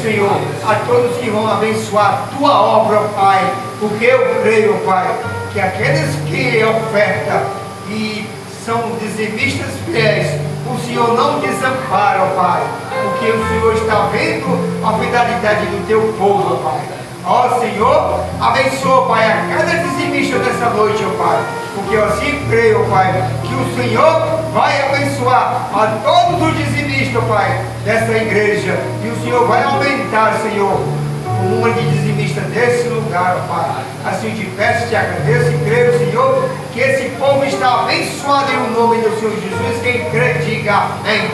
Senhor, a todos que vão abençoar a tua obra, ó Pai, porque eu creio, ó Pai, que aqueles que ofertam e são dizimistas fiéis, o Senhor não desampara, ó Pai, porque o Senhor está vendo a fidelidade do teu povo, ó Pai. Ó Senhor, abençoa, Pai, a cada dizimista dessa noite, ó Pai, porque eu assim creio, ó Pai, que o Senhor vai abençoar a todos os dizimistas, ó Pai, dessa igreja, e o Senhor vai aumentar, Senhor, o número de dizimistas desse lugar, ó Pai. Assim te peço, te agradeço e creio, Senhor, que esse povo está abençoado em nome do Senhor Jesus. Quem crê, diga amém.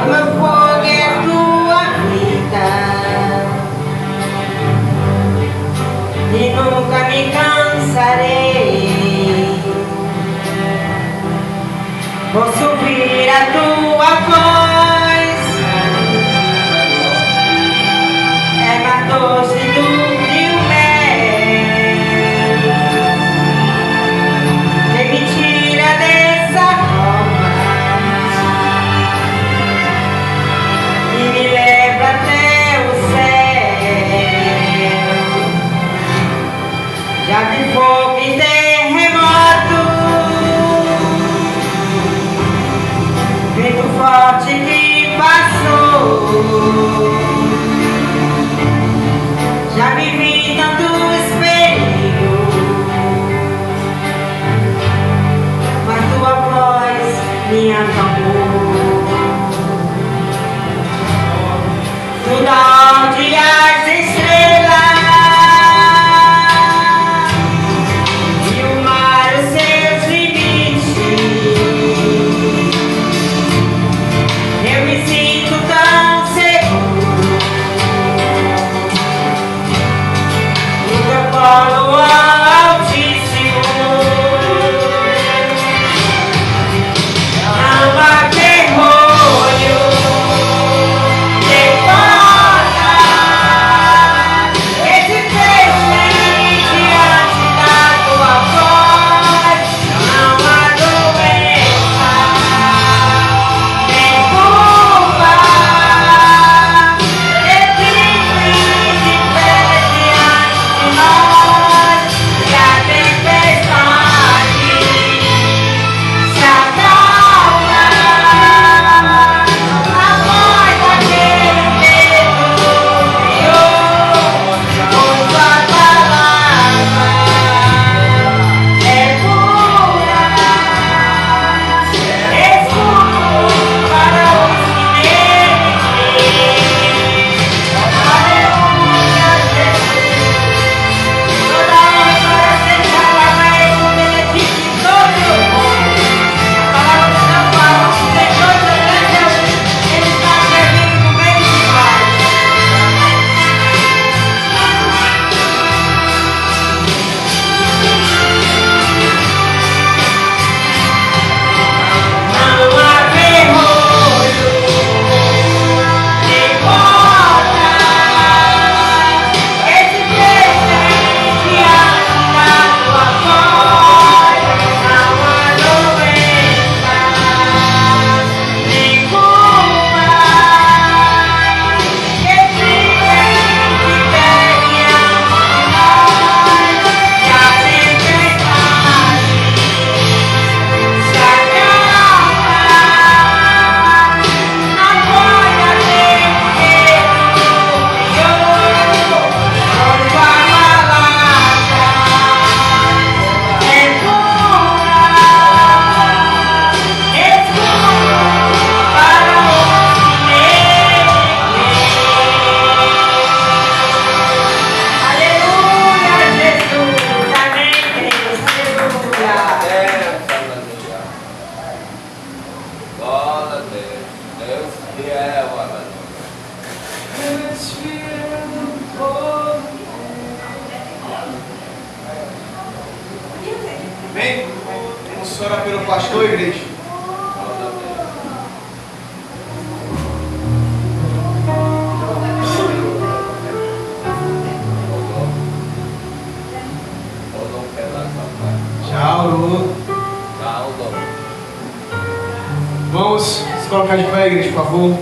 Meu fogo é tua vida e nunca me cansarei. Vou subir a tua voz, é na doce do rio mel, que me tira dessa cova e me leva até o céu. Já vi fogo e terremoto, vento forte que passou. Já vivi tantos perigos, mas tua voz me acalmou. Tu dá onde as estrelas e o mar os seus limites. Eu me sinto tão seguro no teu colo altíssimo. Não há terror, Amém? Vamos orar pelo pastor, igreja. Tchau. Lauro. Vamos se colocar de pé, igreja, por favor.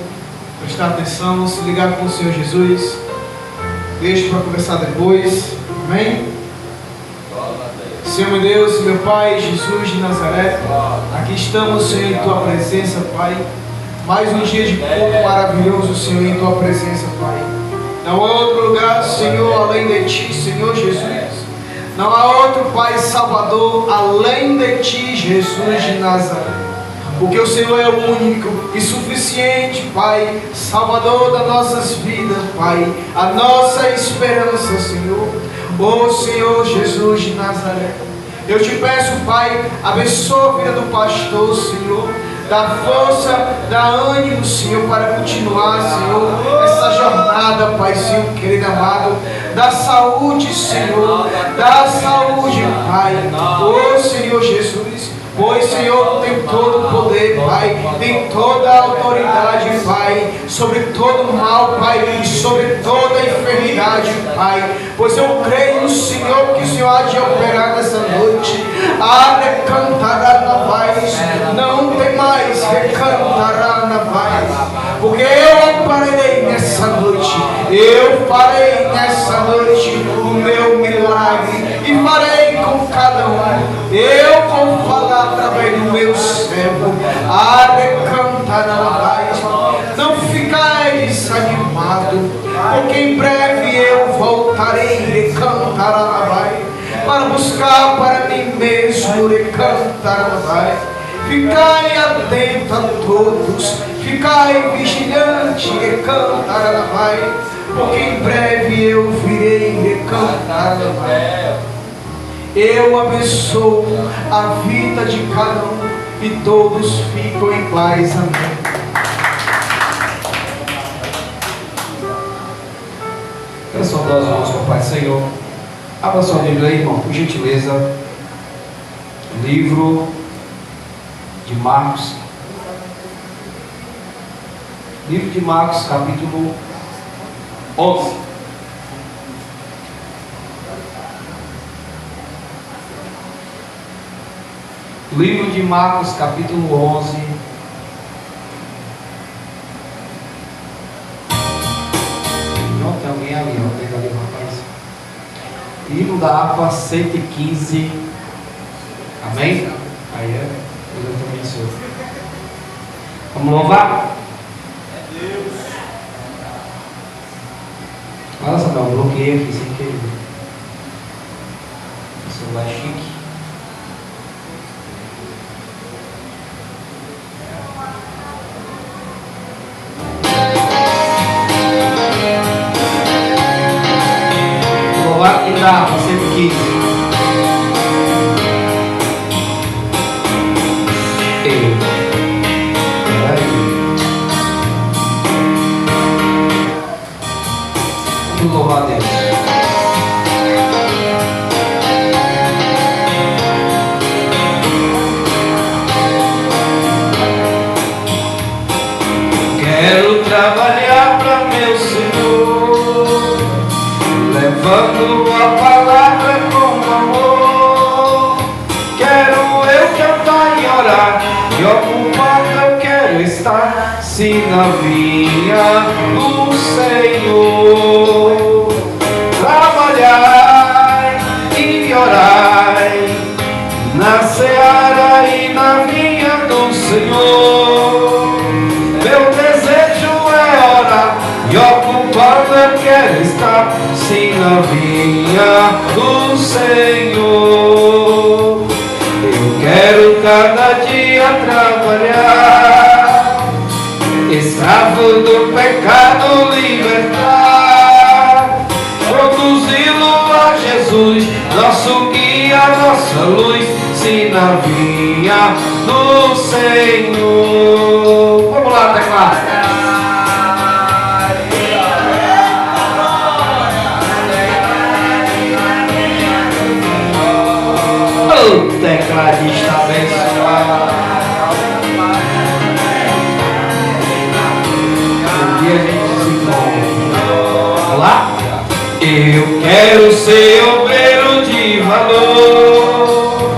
Prestar atenção, se ligar com o Senhor Jesus. Deixa para conversar depois. Amém? Senhor meu Deus, meu Pai, Jesus de Nazaré, aqui estamos, Senhor, em Tua presença, Pai. Mais um dia de culto maravilhoso, Senhor, em Tua presença, Pai. Não há outro lugar, Senhor, além de Ti, Senhor Jesus. Não há outro, Pai Salvador, além de Ti, Jesus de Nazaré. Porque o Senhor é o único e suficiente, Pai, Salvador das nossas vidas, Pai, a nossa esperança, Senhor. Ó Senhor Jesus de Nazaré, eu te peço, Pai, abençoa a vida do pastor, Senhor. Dá força, dá ânimo, Senhor, para continuar, Senhor, essa jornada, Paizinho querido amado. Dá saúde, Senhor, dá saúde, Pai. Ó Senhor Jesus. Pois, Senhor, tem todo o poder, Pai, tem toda a autoridade, Pai, sobre todo o mal, Pai, e sobre toda a enfermidade, Pai. Pois eu creio no Senhor, que o Senhor há de operar nessa noite. Recantará na voz, não tem mais, recantará na voz. Porque eu farei nessa noite, eu farei nessa noite o meu milagre, e farei com cada um. Eu vou falar através do meu servo, recantará na voz. Não ficai desanimado, porque em breve eu voltarei, recantará na voz, para buscar para mim mesmo, recantará na voz. Ficai atento a todos, ficai vigilante, recantará na voz, porque em breve eu virei, recantará na voz. Eu abençoo a vida de cada um e todos ficam em paz. Amém. Quero saudar os irmãos com o Pai Senhor. Abra sua Bíblia aí, irmão, por gentileza. Livro de Marcos. Livro de Marcos, capítulo 11. Livro de Marcos, capítulo 11. Não tem alguém ali, ó. Pega ali, rapaz. Livro da APA 115. Amém? Aí é. Deus te abençoe. Vamos louvar? É Deus. Olha só, eu bloqueei aqui sem querer. O celular é chique. E dá 115. Vamos louvar a Deus. Quero trabalhar para meu Senhor, levando a palavra com amor. Quero eu cantar e orar, e ocupado eu quero estar, se na vinha do Senhor. Trabalhai e orai, na seara e na vinha do Senhor. Meu desejo é orar, e ocupado eu quero estar, se na vinha do Senhor. Eu quero cada dia trabalhar, escravo do pecado libertar, conduzi-lo a Jesus, nosso guia, nossa luz, se na vinha do Senhor. Vamos lá, teclado. Tecladista abençoado. Um dia a gente se encontra. Vamos lá? Eu quero ser obreiro de valor,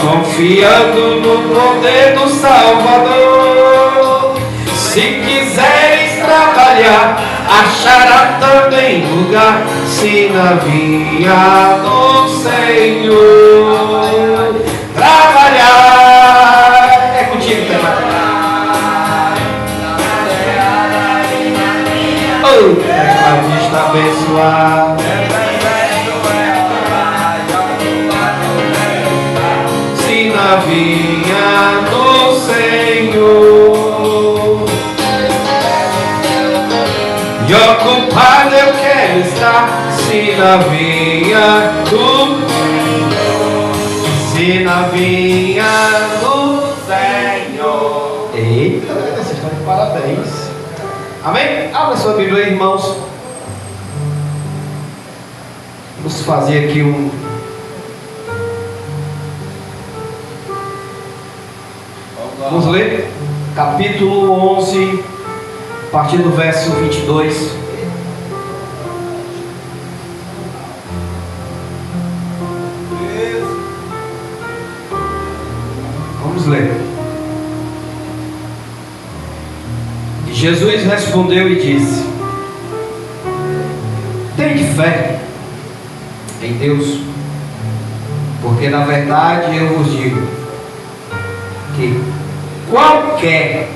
com confiando no poder do Salvador. Se quiseres trabalhar, achará também lugar, se na vinha do Senhor trabalhar. É contigo, Pedro. Oh, vai te abençoar. Se na vinha do Senhor e ocupado eu quero estar, se na vinha do Senhor. Eita, vocês estão de parabéns. Amém? Abra sua Bíblia, irmãos. Vamos fazer aqui Vamos ler capítulo 11, a partir do verso 22. Vamos ler. E Jesus respondeu e disse: tende fé em Deus, porque na verdade eu vos digo que qualquer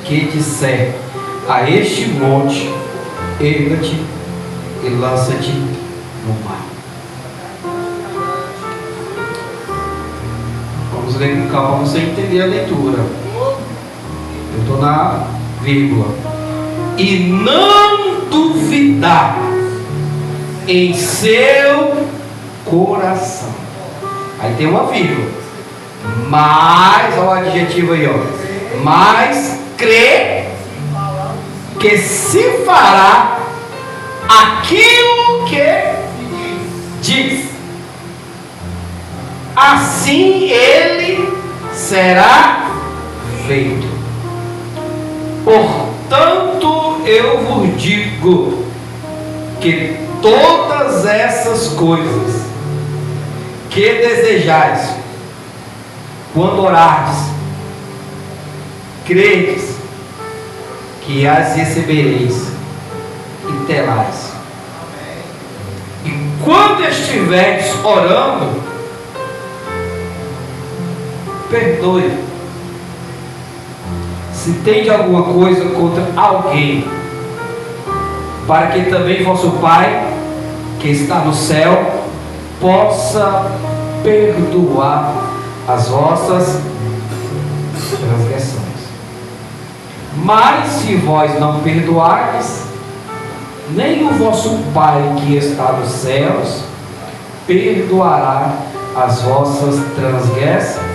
que disser a este monte, erga-te e lança-te no mar. Vamos ler com calma para você entender a leitura. Eu estou na vírgula. E não duvidar em seu coração. Aí tem uma vírgula. Mas, olha o adjetivo aí, ó. Mas crê que se fará aquilo que diz. Assim ele será feito. Portanto, eu vos digo que todas essas coisas que desejais, quando orardes, credes que as recebereis e terás. E quando estiveres orando, perdoe se tem alguma coisa contra alguém, para que também vosso Pai, que está no céu, possa perdoar as vossas transgressões. Mas se vós não perdoardes, nem o vosso Pai que está nos céus perdoará as vossas transgressões.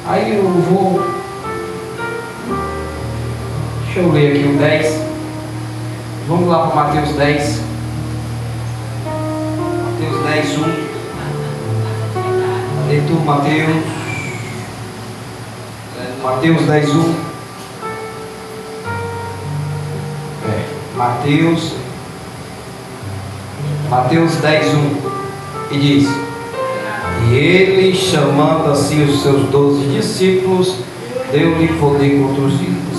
Aí eu vou, deixa eu ler aqui o 10. Vamos lá para Mateus 10. Mateus 10, 1. Lê tu, Mateus. Mateus 10, 1. Mateus 10, 1. E diz: e ele, chamando assim os seus 12 discípulos, deu-lhe poder contra os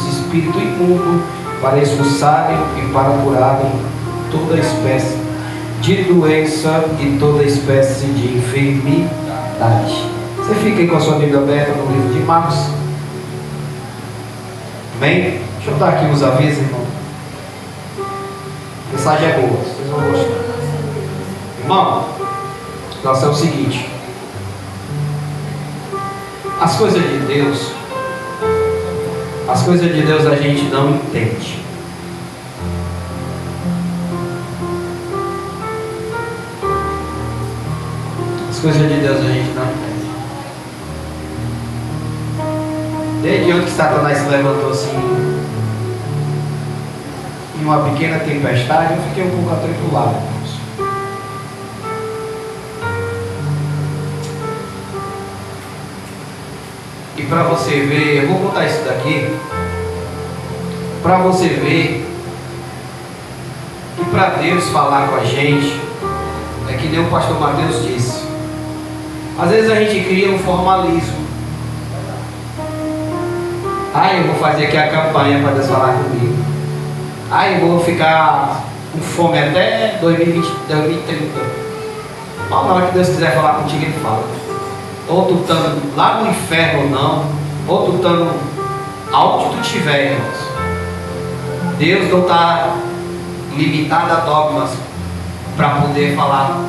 espíritos imundos, para expulsarem e para curarem toda espécie de doença e toda espécie de enfermidade. Você fica aí com a sua Bíblia aberta no livro de Marcos. Amém? Deixa eu dar aqui uns avisos, irmão. A mensagem é boa, vocês vão gostar. Irmão, nossa, é o seguinte: as coisas de Deus a gente não entende. As coisas de Deus a gente não entende. Desde onde que Satanás se levantou assim, em uma pequena tempestade, eu fiquei um pouco atribulado. E para você ver, eu vou botar isso daqui, para você ver que para Deus falar com a gente, é que nem o pastor Mateus disse. Às vezes a gente cria um formalismo. Eu vou fazer aqui a campanha para Deus falar comigo. Eu vou ficar com fome até 2020, 2030. Na hora que Deus quiser falar contigo, Ele fala. Ou tu estando lá no inferno ou não, ou tu estando aonde tu estiver, irmãos. Deus não está limitado a dogmas para poder falar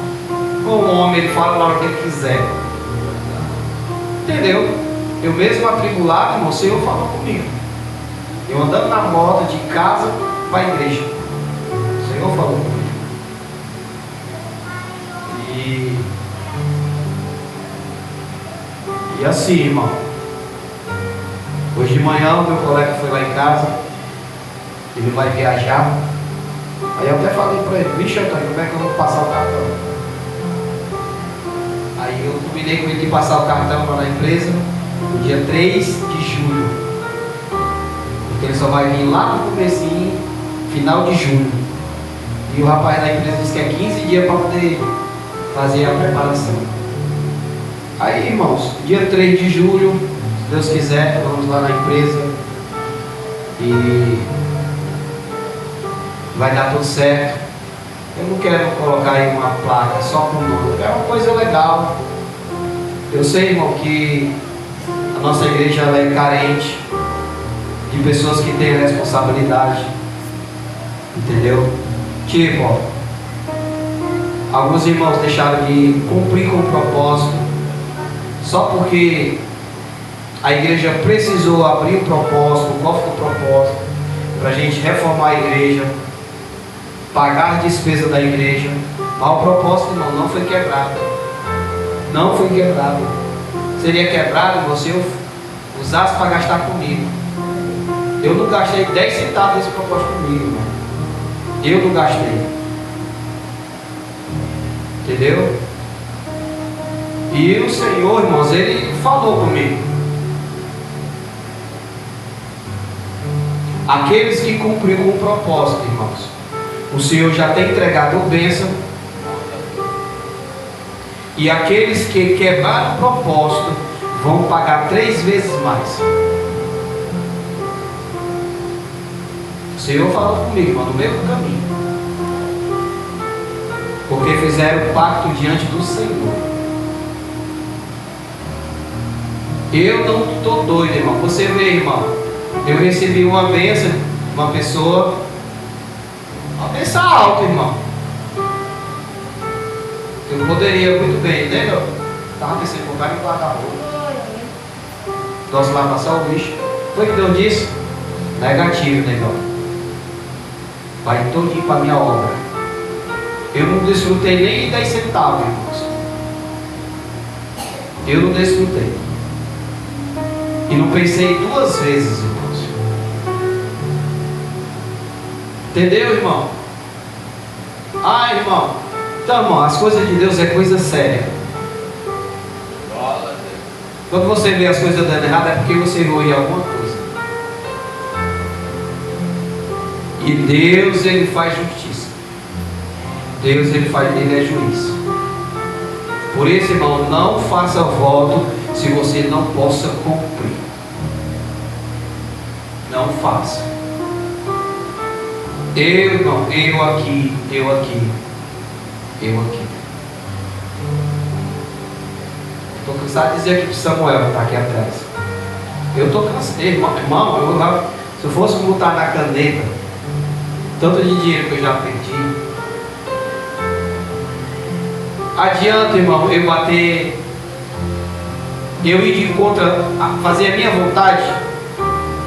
com o homem. Ele fala na hora que Ele quiser. Entendeu? Eu mesmo atribulado, irmão, o Senhor falou comigo. Eu andando na moto de casa para a igreja, o Senhor falou comigo. E assim, irmão, hoje de manhã o meu colega foi lá em casa. Ele vai viajar. Aí eu até falei para ele: vixe, Antônio, como é que eu vou passar o cartão? Aí eu combinei com ele de passar o cartão lá na empresa no dia 3 de julho, porque ele só vai vir lá no comecinho, final de julho. E o rapaz da empresa disse que é 15 dias para poder fazer a preparação. Aí, irmãos, dia 3 de julho, se Deus quiser, vamos lá na empresa e vai dar tudo certo. Eu não quero colocar aí uma placa só com o nome, é uma coisa legal. Eu sei, irmão, que a nossa igreja ela é carente de pessoas que têm responsabilidade, entendeu? Tipo, ó, alguns irmãos deixaram de cumprir com o propósito só porque a igreja precisou abrir o propósito, o cofre do propósito, para a gente reformar a igreja, pagar a despesa da igreja. Mas o propósito não foi quebrado. Não foi quebrado. Seria quebrado se você usasse para gastar comigo. Eu não gastei 10 centavos nesse propósito comigo, irmão. Eu não gastei. Entendeu? E o Senhor, irmãos, Ele falou comigo: aqueles que cumpriram com o propósito, irmãos, o Senhor já tem entregado a bênção. E aqueles que quebraram o propósito vão pagar 3 vezes mais. O Senhor falou comigo, irmão, no meio do caminho, porque fizeram pacto diante do Senhor. Eu não estou doido, irmão. Você vê, irmão, eu recebi uma bênção de uma pessoa, uma bênção alta, irmão. Eu poderia muito bem, entendeu? Estava pensando em comprar e guardar roupa. Nossa, lá passar o lixo. Foi que Deus disse? Negativo, negão. Vai todinho para a minha obra. Eu não desfrutei nem 10 centavos, irmãos. Eu não desfrutei. E não pensei 2 vezes, irmãos. Entendeu, irmão? Irmão. Então, irmão, as coisas de Deus é coisa séria. Quando você vê as coisas dando errado, é porque você errou em alguma coisa. E Deus, Ele faz justiça. Deus, Ele é juiz. Por isso, irmão, não faça voto se você não possa cumprir. Não faça. Irmão, eu aqui. Estou cansado de dizer aqui para Samuel, que está aqui atrás. Eu estou cansado, irmão. Se eu fosse botar na caneta tanto de dinheiro que eu já perdi, adianta, irmão, eu bater, eu ir de contra, fazer a minha vontade?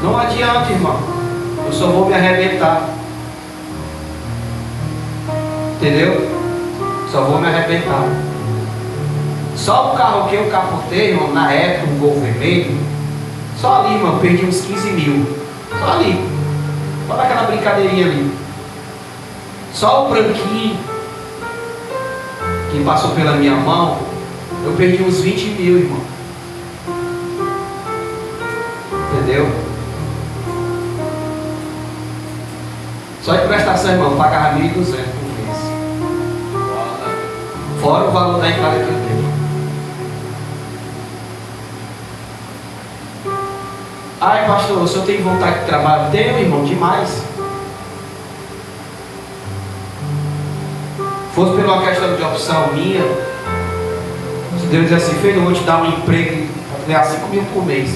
Não adianta, irmão. Eu só vou me arrebentar. Entendeu? Só vou me arrebentar. Só o carro que eu capotei, irmão, na época, um Gol vermelho, só ali, irmão, perdi uns 15 mil. Só ali. Olha aquela brincadeirinha ali. Só o branquinho que passou pela minha mão, eu perdi uns 20 mil, irmão. Entendeu? Só de prestação, irmão, pagava 1.200 por mês. Fora o valor da entrada que eu tenho. Ai, pastor, o senhor tem vontade de trabalhar? Tenho, irmão, demais. Fosse por uma questão de opção minha, se Deus diz assim, filho, eu vou te dar um emprego para ganhar 5 mil por mês,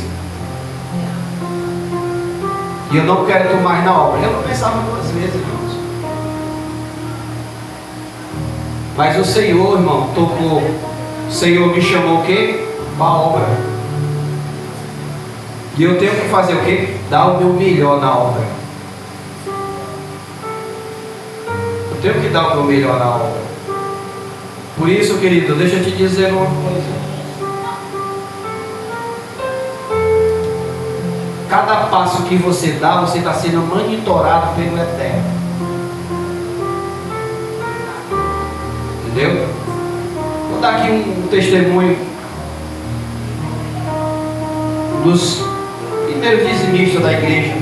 e eu não quero tu mais na obra, eu não pensava duas vezes, irmãos. Mas o Senhor, irmão, tocou. O Senhor me chamou o quê? Para a obra. E eu tenho que fazer o quê? Dar o meu melhor na obra. Eu tenho que dar o meu melhor na obra. Por isso, querido, deixa eu te dizer uma coisa. Cada passo que você dá, você está sendo monitorado pelo Eterno. Entendeu? Vou dar aqui um testemunho dos primeiros dizimistas da igreja.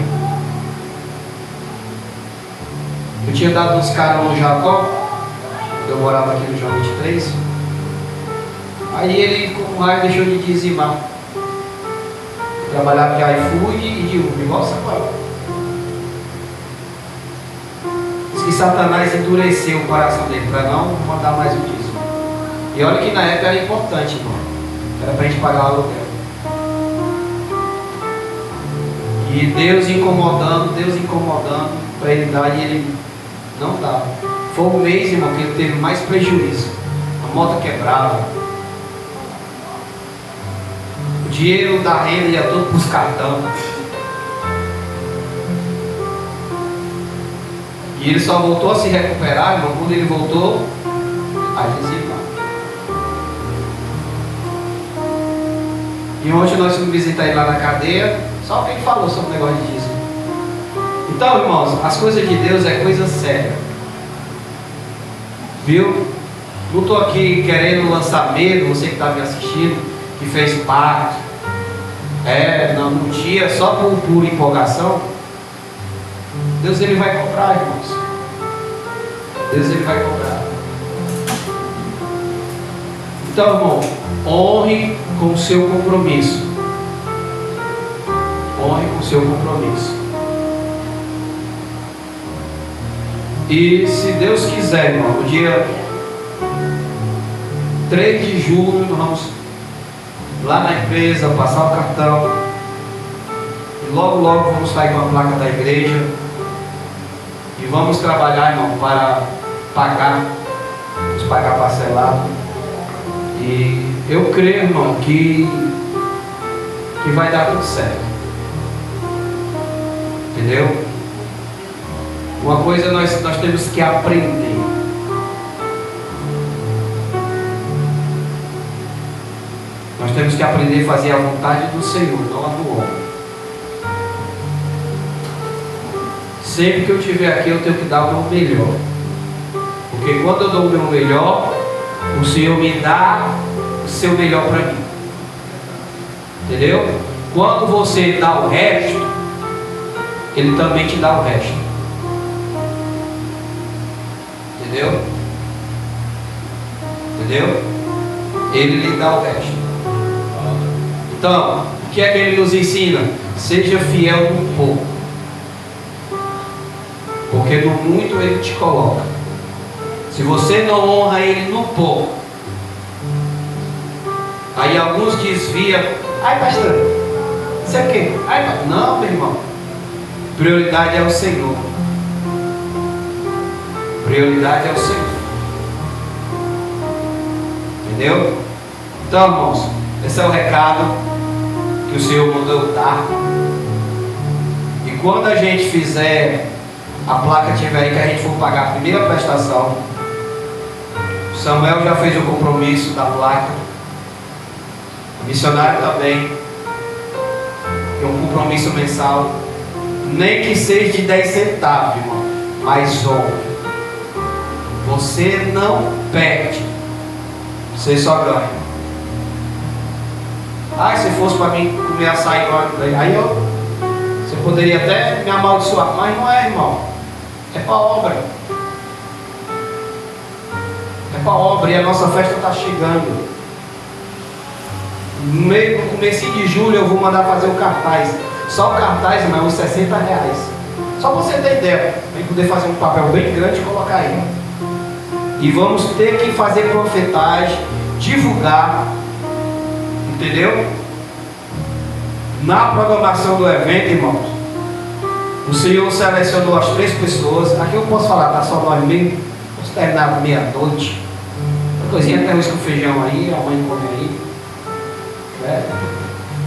Eu tinha dado uns caras no Jacó, eu morava aqui no João 23. Aí ele, como raio, deixou de dizimar. Trabalhava de iFood e de Uber, igual Samuel. Diz que Satanás endureceu o coração dele para não mandar mais o dízimo. E olha que na época era importante, irmão. Era para a gente pagar o aluguel. E Deus incomodando para ele dar, e ele não dava. Foi um mês, irmão, que ele teve mais prejuízo. A moto quebrava. O dinheiro da renda ia todo para os cartões. E ele só voltou a se recuperar, irmão, quando ele voltou a dizimar. E ontem nós fomos visitar ele lá na cadeia. Só que ele falou sobre o negócio de dízimo. Então, irmãos, as coisas de Deus é coisa séria. Viu? Não estou aqui querendo lançar medo, você que está me assistindo, que fez parte. Não tinha só por empolgação. Deus ele vai cobrar, irmãos. Deus ele vai cobrar. Então, irmão, honre com o seu compromisso. Honre com o seu compromisso. E se Deus quiser, irmão, no dia 3 de julho, nós vamos lá na empresa passar o cartão. E logo vamos sair com a placa da igreja. E vamos trabalhar, irmão, para pagar. Vamos pagar parcelado. E eu creio, irmão, que vai dar tudo certo. Entendeu? Uma coisa nós temos que aprender. Nós temos que aprender a fazer a vontade do Senhor, não a do homem. Sempre que eu estiver aqui, eu tenho que dar o meu melhor. Porque quando eu dou o meu melhor, o Senhor me dá o seu melhor para mim. Entendeu? Quando você dá o resto, Ele também te dá o resto. Entendeu? Entendeu? Ele lhe dá o resto. Então, o que é que Ele nos ensina? Seja fiel no pouco, porque no muito Ele te coloca. Se você não honra Ele no pouco, aí alguns desviam. Ai, pastor, isso é o quê? Ai, não, meu irmão. Prioridade é o Senhor. Prioridade é o Senhor. Entendeu? Então, irmãos, esse é o recado que o Senhor mandou eu dar. E quando a gente fizer, a placa tiver aí, que a gente for pagar a primeira prestação, Samuel já fez o compromisso da placa, o missionário também tem um compromisso mensal, nem que seja de 10 centavos, irmão, mas honra. Você não perde, você só ganha. Se fosse para mim comer açaí, aí você poderia até me amaldiçoar, mas não é, irmão. É para a obra. É para a obra e a nossa festa está chegando. No começo de julho eu vou mandar fazer o cartaz. Só o cartaz, irmão, uns R$60. Só para você ter ideia. Vai poder fazer um papel bem grande e colocar aí. E vamos ter que fazer profetagem, divulgar, entendeu? Na programação do evento, irmãos, o Senhor selecionou as 3 pessoas. Aqui eu posso falar, tá só nós mesmo. Vamos terminar meia-noite. Uma coisinha até arroz com feijão aí, a mãe come aí.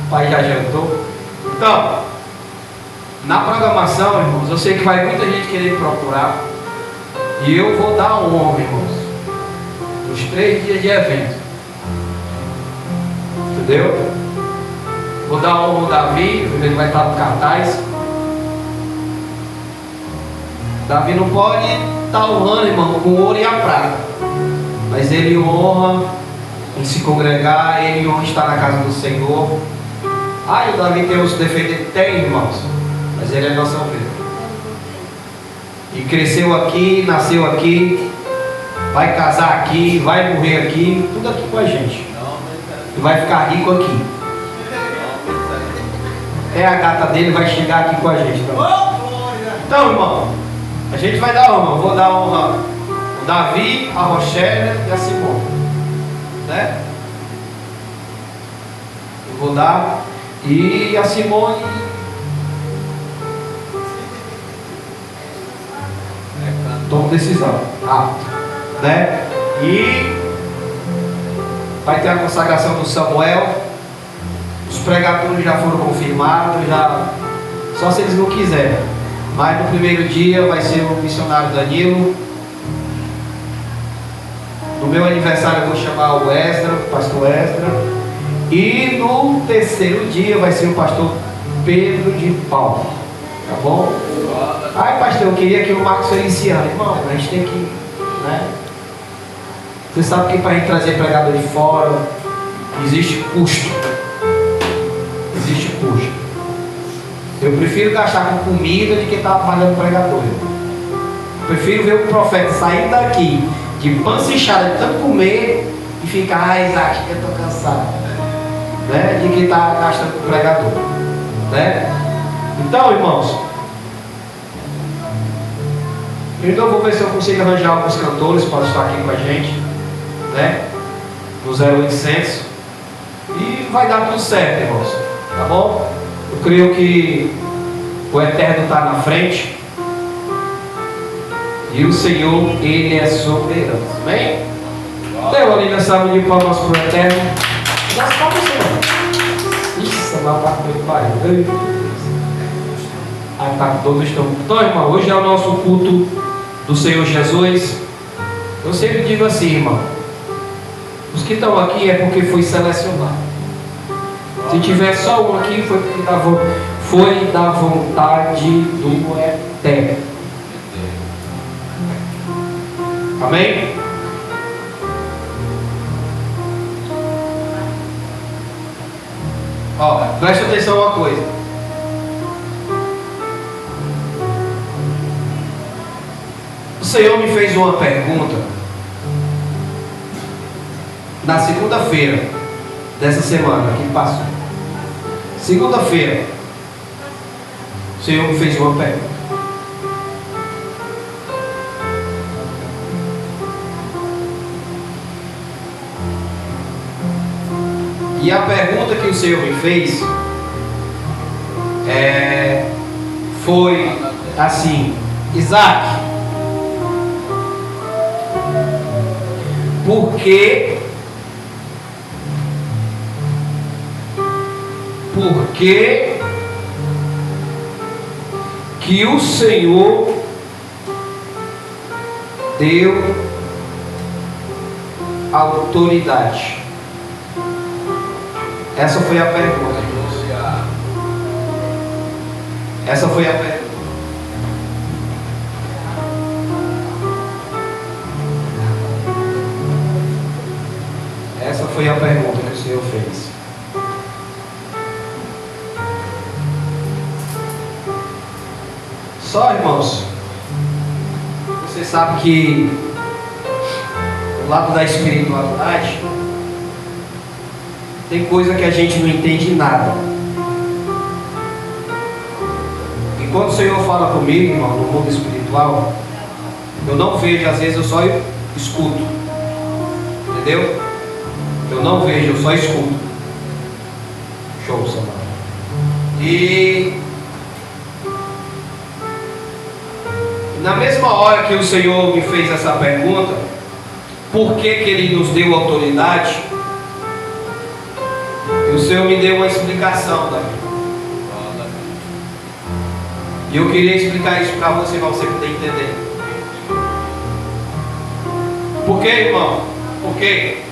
O pai já jantou. Então, na programação, irmãos, eu sei que vai muita gente querer me procurar. E eu vou dar honra, irmãos, nos 3 dias de evento. Entendeu? Vou dar honra ao Davi, ele vai estar no cartaz. Davi não pode estar honrando, irmão, com o ouro e a prata. Mas ele honra em se congregar, ele honra estar na casa do Senhor. Ah, e o Davi tem os defeitos? Tem, irmãos. Mas ele é nossa ovelha. E cresceu aqui, nasceu aqui, vai casar aqui, vai morrer aqui, tudo aqui com a gente. E vai ficar rico aqui. É a gata dele, vai chegar aqui com a gente também. Então, irmão, a gente vai dar honra. Eu vou dar honra ao Davi, a Rochelle e a Simone, né? Eu vou dar. E a Simone, toma decisão, né? E vai ter a consagração do Samuel. Os pregadores já foram confirmados, só se eles não quiserem. Mas no primeiro dia vai ser o missionário Danilo. No meu aniversário eu vou chamar o Esdra, o pastor Esdra. E no terceiro dia vai ser o pastor Pedro de Paulo. Tá bom? Ai, pastor, eu queria que o Marcos Feliciano. Irmão, a gente tem que, né? Você sabe que para a gente trazer pregador de fora existe custo. Existe custo. Eu prefiro gastar com comida do que estar pagando pregador. Eu prefiro ver o profeta sair daqui de pança inchada de tanto comer e ficar, ah, Isaac, eu estou cansado, né? De que está gastando com pregador, né? Então, irmãos, então eu vou ver se eu consigo arranjar alguns cantores para estar aqui com a gente, né? No 0800. E vai dar tudo certo, irmãos. Tá bom? Eu creio que o Eterno está na frente. E o Senhor, Ele é soberano. Amém? Deu ali nessa salva de palmas para o Eterno. Das palmas, Senhor. Isso, uma parte do Pai. Ah, tá, todos estão. Então, irmão, hoje é o nosso culto do Senhor Jesus. Eu sempre digo assim, irmão. Os que estão aqui é porque foi selecionado. Se tiver só um aqui, foi da vontade do Eterno. Amém? Ó, preste atenção a uma coisa. O Senhor me fez uma pergunta na segunda-feira dessa semana que passou. Segunda-feira, o Senhor me fez uma pergunta. E a pergunta que o Senhor me fez foi assim: Isaac, por que que o Senhor deu autoridade? Essa foi a pergunta. Essa foi a pergunta. Essa foi a pergunta que o Senhor fez. Só, irmãos, você sabe que lado da espiritualidade, tem coisa que a gente não entende nada. E quando o Senhor fala comigo, irmão, no mundo espiritual, eu não vejo, às vezes eu só escuto. Entendeu? Eu não vejo, eu só escuto. Show, Samara. E na mesma hora que o Senhor me fez essa pergunta, por que Ele nos deu autoridade? E o Senhor me deu uma explicação, Davi. E eu queria explicar isso para você poder entender. Por que, irmão? Por quê?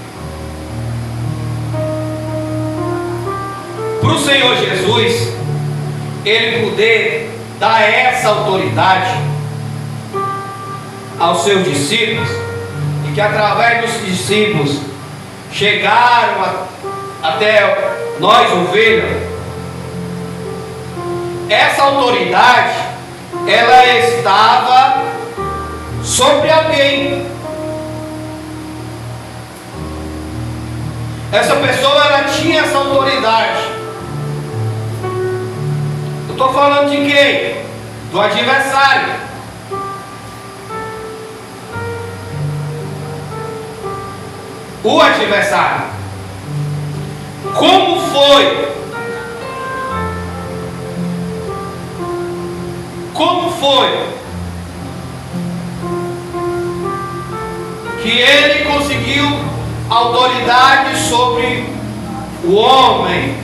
Para o Senhor Jesus, Ele poder dar essa autoridade aos seus discípulos, e que através dos discípulos chegaram até nós, ovelhas, essa autoridade, ela estava sobre alguém. Essa pessoa, ela tinha essa autoridade. Eu estou falando de quem? Do adversário. O adversário. Como foi? Como foi que ele conseguiu autoridade sobre o homem?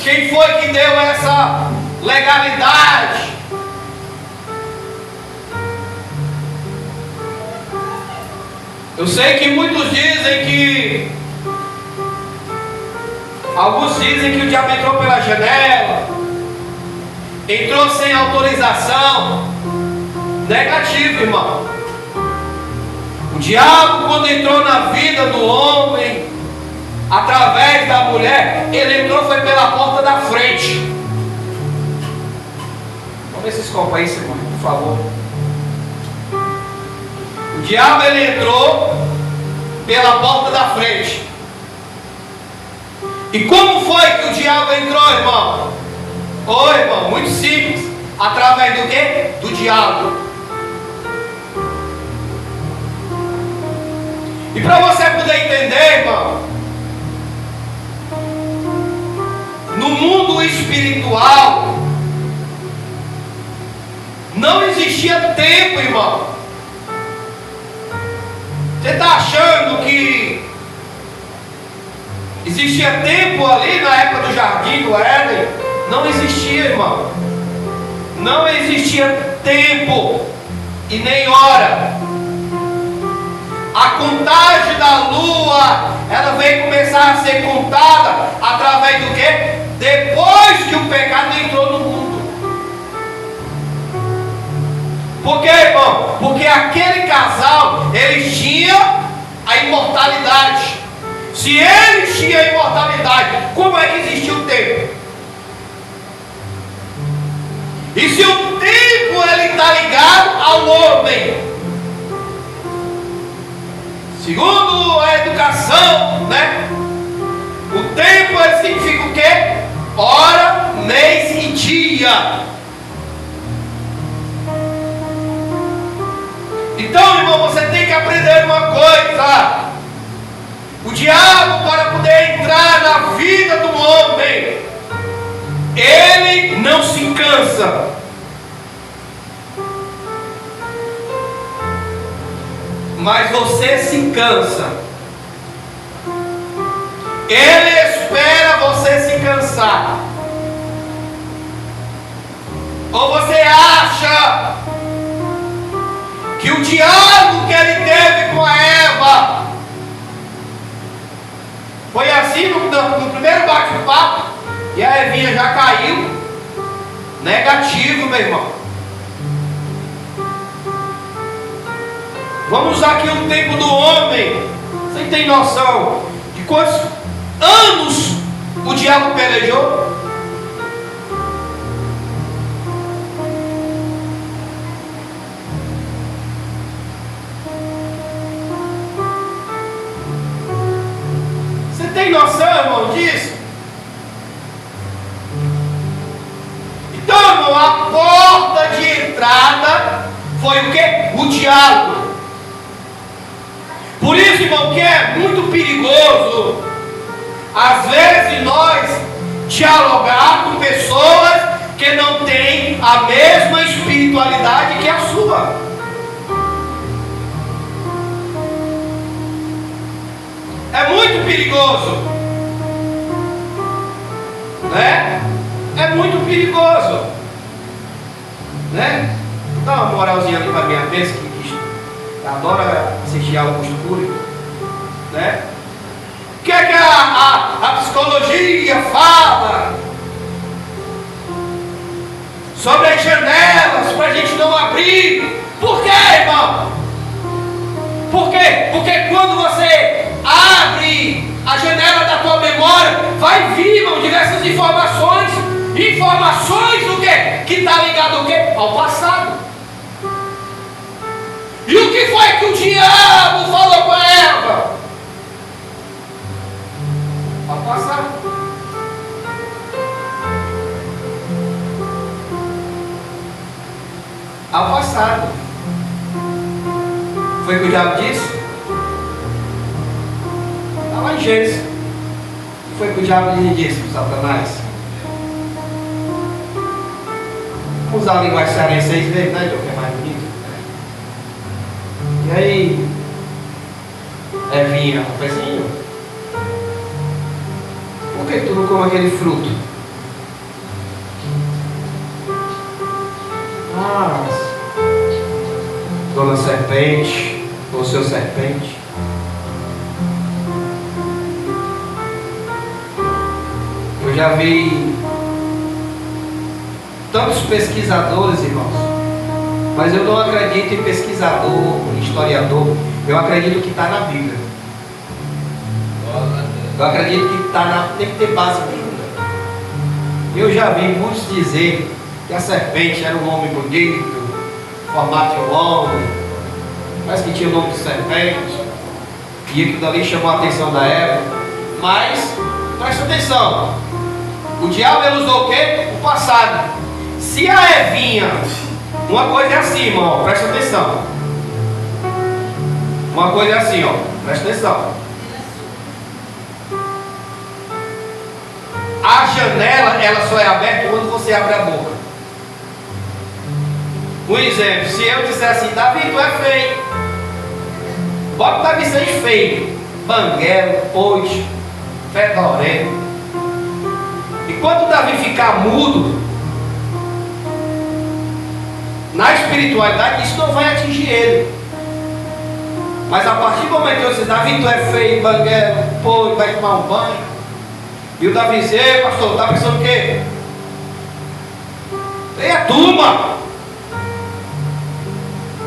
Quem foi que deu essa legalidade? Eu sei que muitos dizem que, alguns dizem que o diabo entrou pela janela, entrou sem autorização. Negativo, irmão. O diabo, quando entrou na vida do homem, através da mulher, ele entrou foi pela porta da frente. Vamos ver esses copos aí, irmão, por favor. O diabo, ele entrou pela porta da frente. E como foi que o diabo entrou, irmão? Ô, irmão, muito simples. Através do quê? Do diabo. E para você poder entender, irmão, no mundo espiritual não existia tempo, irmão. Você está achando que existia tempo ali na época do jardim do Éden? Não existia, irmão. Não existia tempo e nem hora. A contagem da lua, ela veio começar a ser contada através do quê? Depois que o pecado entrou no mundo. Por quê, irmão? Porque aquele casal, eles tinham a imortalidade. Se eles tinham a imortalidade, como é que existia o tempo? E se o tempo ele está ligado ao homem, segundo a educação, né? O tempo ele significa o quê? Hora, mês e dia. Então, irmão, você tem que aprender uma coisa. O diabo, para poder entrar na vida do homem, ele não se cansa. Mas você se cansa. Ele espera você se cansar. Ou você acha que o diálogo que ele teve com a Eva foi assim no primeiro bate-papo, e a Evinha já caiu? Negativo, meu irmão. Vamos usar aqui o tempo do homem. Você tem noção de quantos anos o diabo pelejou? a porta de entrada foi o quê? O diálogo. Por isso, irmão, que é muito perigoso, às vezes, nós dialogar com pessoas que não têm a mesma espiritualidade que a sua. É muito perigoso, né? É muito perigoso, né? Dá uma moralzinha ali para minha vez que adora assistir Augusto Cury, né? O que é que a psicologia fala sobre as janelas para a gente não abrir? Por quê, irmão? Por quê? Porque quando você abre a janela da tua memória, vai vir, irmão, diversas informações. Informações do quê? Que está ligado ao quê? Ao passado. E o que foi que o diabo falou com Eva? Ao passado. Ao passado. Foi o que o diabo disse? Está lá em Gênesis. Foi o que o diabo lhe disse para Satanás. Vamos usar a linguagem cearense 6 vezes, né, que é mais bonito. E aí, Evinha, rapazinho, por que tu não come aquele fruto? Ah, dona serpente, ou seu serpente. Eu já vi tantos pesquisadores, irmãos, mas eu não acredito em pesquisador, em historiador. Eu acredito que está na Bíblia. Eu acredito que tem que ter base bíblica. Eu já vi muitos dizer que a serpente era um homem bonito, formato de um homem, mas que tinha o nome de serpente, e aquilo dali chamou a atenção da Eva. Mas, presta atenção, o diabo ele usou o quê? O passado. Se a Evinha, uma coisa é assim, irmão, presta atenção. Uma coisa é assim, ó, presta atenção. A janela, ela só é aberta quando você abre a boca. Um exemplo, se eu disser assim, Davi, tu é feio. Bota o Davi ser feio. Banguelo, pois, fedorento. E quando o Davi ficar mudo, na espiritualidade, isso não vai atingir ele. Mas a partir do momento que eu disser, Davi, tu é feio, banguelo, pois, vai tomar um banho. E o Davi disse, ei, pastor, tá pensando o quê? Ei, a turma!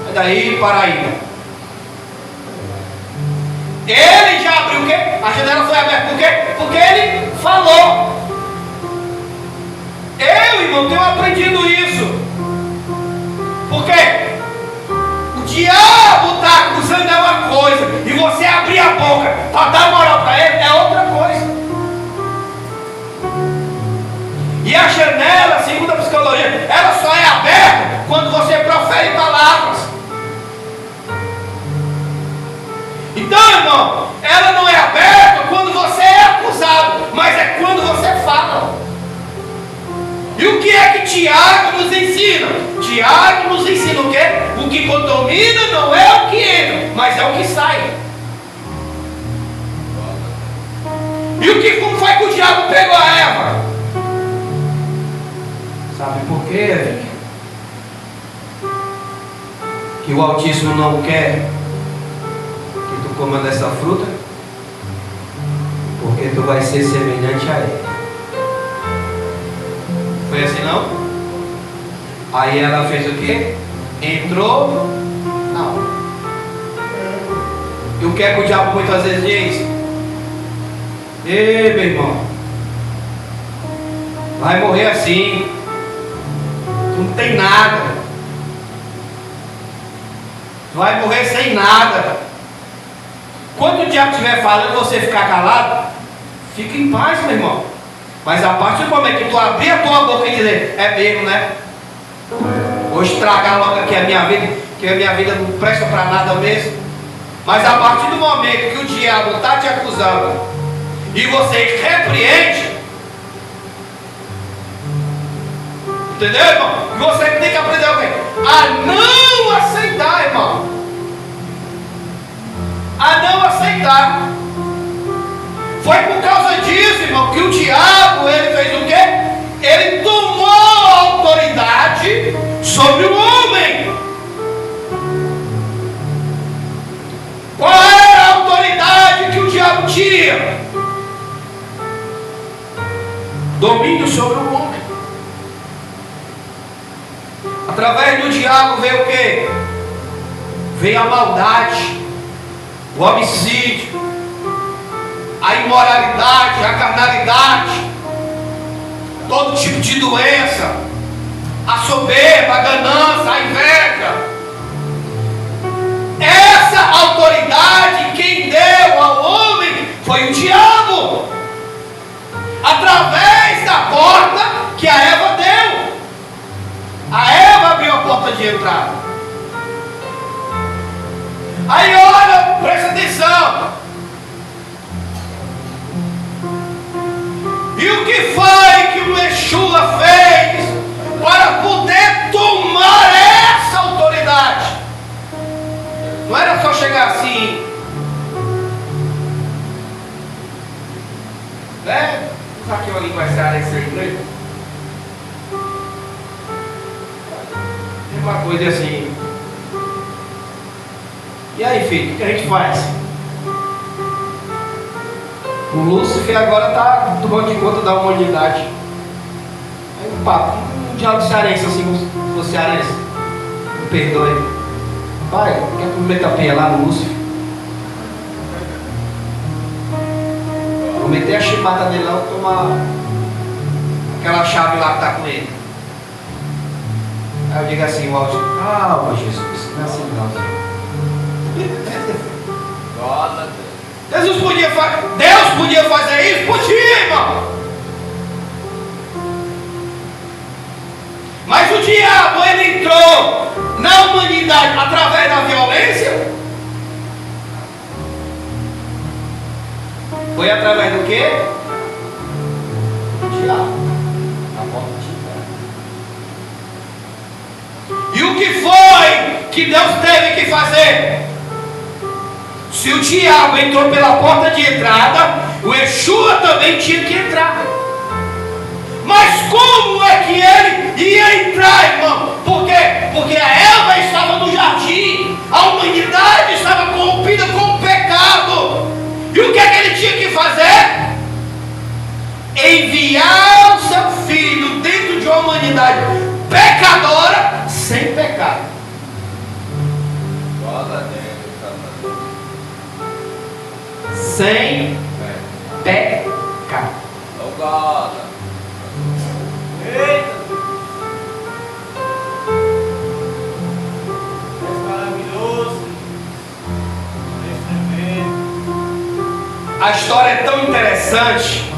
É daí, Paraíba. Ele já abriu o quê? A janela foi aberta por quê? Porque ele falou. Eu, irmão, tenho aprendido isso. Por quê? O diabo está acusando é uma coisa, e você abrir a boca para dar moral para ele é outra coisa. E a janela, segundo a psicologia, ela só é aberta quando você profere palavras. Então, irmão, ela não é aberta quando você é acusado, mas é quando você fala. E o que é que Tiago nos ensina? Tiago nos ensina o quê? O que contamina não é o que entra, mas é o que sai. E como foi que o diabo pegou a Eva? Sabe por quê? Que o Altíssimo não quer que tu coma dessa fruta, porque tu vai ser semelhante a ele. Foi assim não? Aí ela fez o quê? Entrou. Não. E o que é que o diabo muitas vezes diz? Ei, meu irmão, vai morrer assim. Tu não tem nada. Tu vai morrer sem nada. Quando o diabo estiver falando e você ficar calado, fica em paz, meu irmão. Mas a partir do momento que tu abrir a tua boca e dizer, é mesmo, né? Vou estragar logo aqui a minha vida, que a minha vida não presta para nada mesmo. Mas a partir do momento que o diabo está te acusando e você repreende, entendeu, irmão? Você tem que aprender o quê? A não aceitar, irmão. A não aceitar. Foi por causa disso, irmão, que o diabo, ele fez o quê? Ele tomou a autoridade sobre o homem. Qual era a autoridade que o diabo tinha? Domínio sobre o homem. Através do diabo veio o quê? Veio a maldade, o homicídio, a imoralidade, a carnalidade, todo tipo de doença, a soberba, a ganância, a inveja. Essa autoridade quem deu ao homem foi o diabo, através da porta que a Eva deu. A Eva abriu a porta de entrada. Aí olha, presta atenção. E o que foi que o Yeshua fez para poder tomar essa autoridade? Não era só chegar assim, né? Usar aqui uma linguagem essa aí, uma coisa assim. E aí, filho, o que a gente faz? O Lúcifer agora está tomando de conta da humanidade. Aí um papo, um diálogo cearense assim, se fosse cearense, me perdoe. Pai, quer que eu meta a peia lá no Lúcifer? Vou meter a chibata dele lá, vou tomar aquela chave lá que está com ele. Aí eu digo assim, o Alto, calma, Jesus, não é assim não. Jesus podia fazer, Deus podia fazer isso? Podia, irmão. Mas o diabo, ele entrou na humanidade através da violência. Foi através do quê? Do diabo. A porta de entrada. E o que foi que Deus teve que fazer? Se o diabo entrou pela porta de entrada, o Yeshua também tinha que entrar. Mas como é que ele ia entrar, irmão? Por quê? Porque a Eva estava no jardim, a humanidade estava corrompida com o pecado. E o que é que ele tinha que fazer? Enviar o seu filho dentro de uma humanidade pecadora sem pecado. Sem pecado. Eita! É maravilhoso. A história é tão interessante,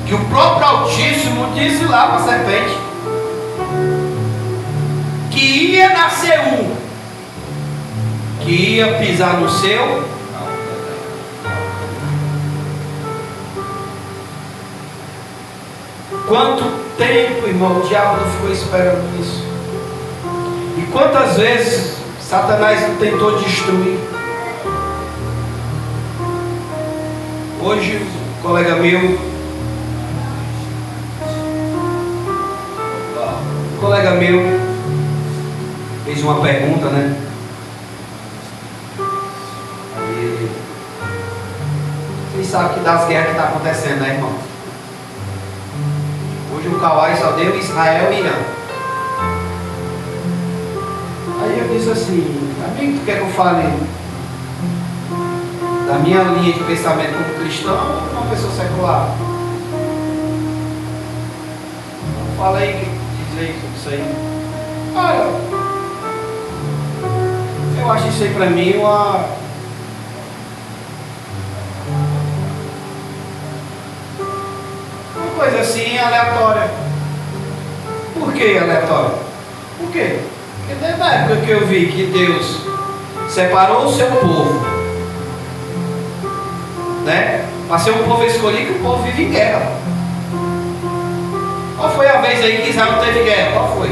que o próprio Altíssimo disse lá para a serpente que ia nascer um que ia pisar no seu. Quanto tempo, irmão, o diabo não ficou esperando isso? E quantas vezes Satanás não tentou destruir? Hoje, um colega meu, fez uma pergunta, né? Aí, vocês sabem que das guerras que está acontecendo, né, irmão? Hoje o Kawai só deu Israel e Irã. Aí eu disse assim, amigo, tu quer que eu fale da minha linha de pensamento como cristão ou uma pessoa secular? Fala aí, que diz aí isso aí. Olha, eu acho isso aí pra mim uma coisa assim aleatória. Por que aleatória? Por quê? Porque desde a época que eu vi que Deus separou o seu povo, né? Para ser um povo escolhido, que o povo vive em guerra. Qual foi a vez aí que Israel não teve guerra? Qual foi?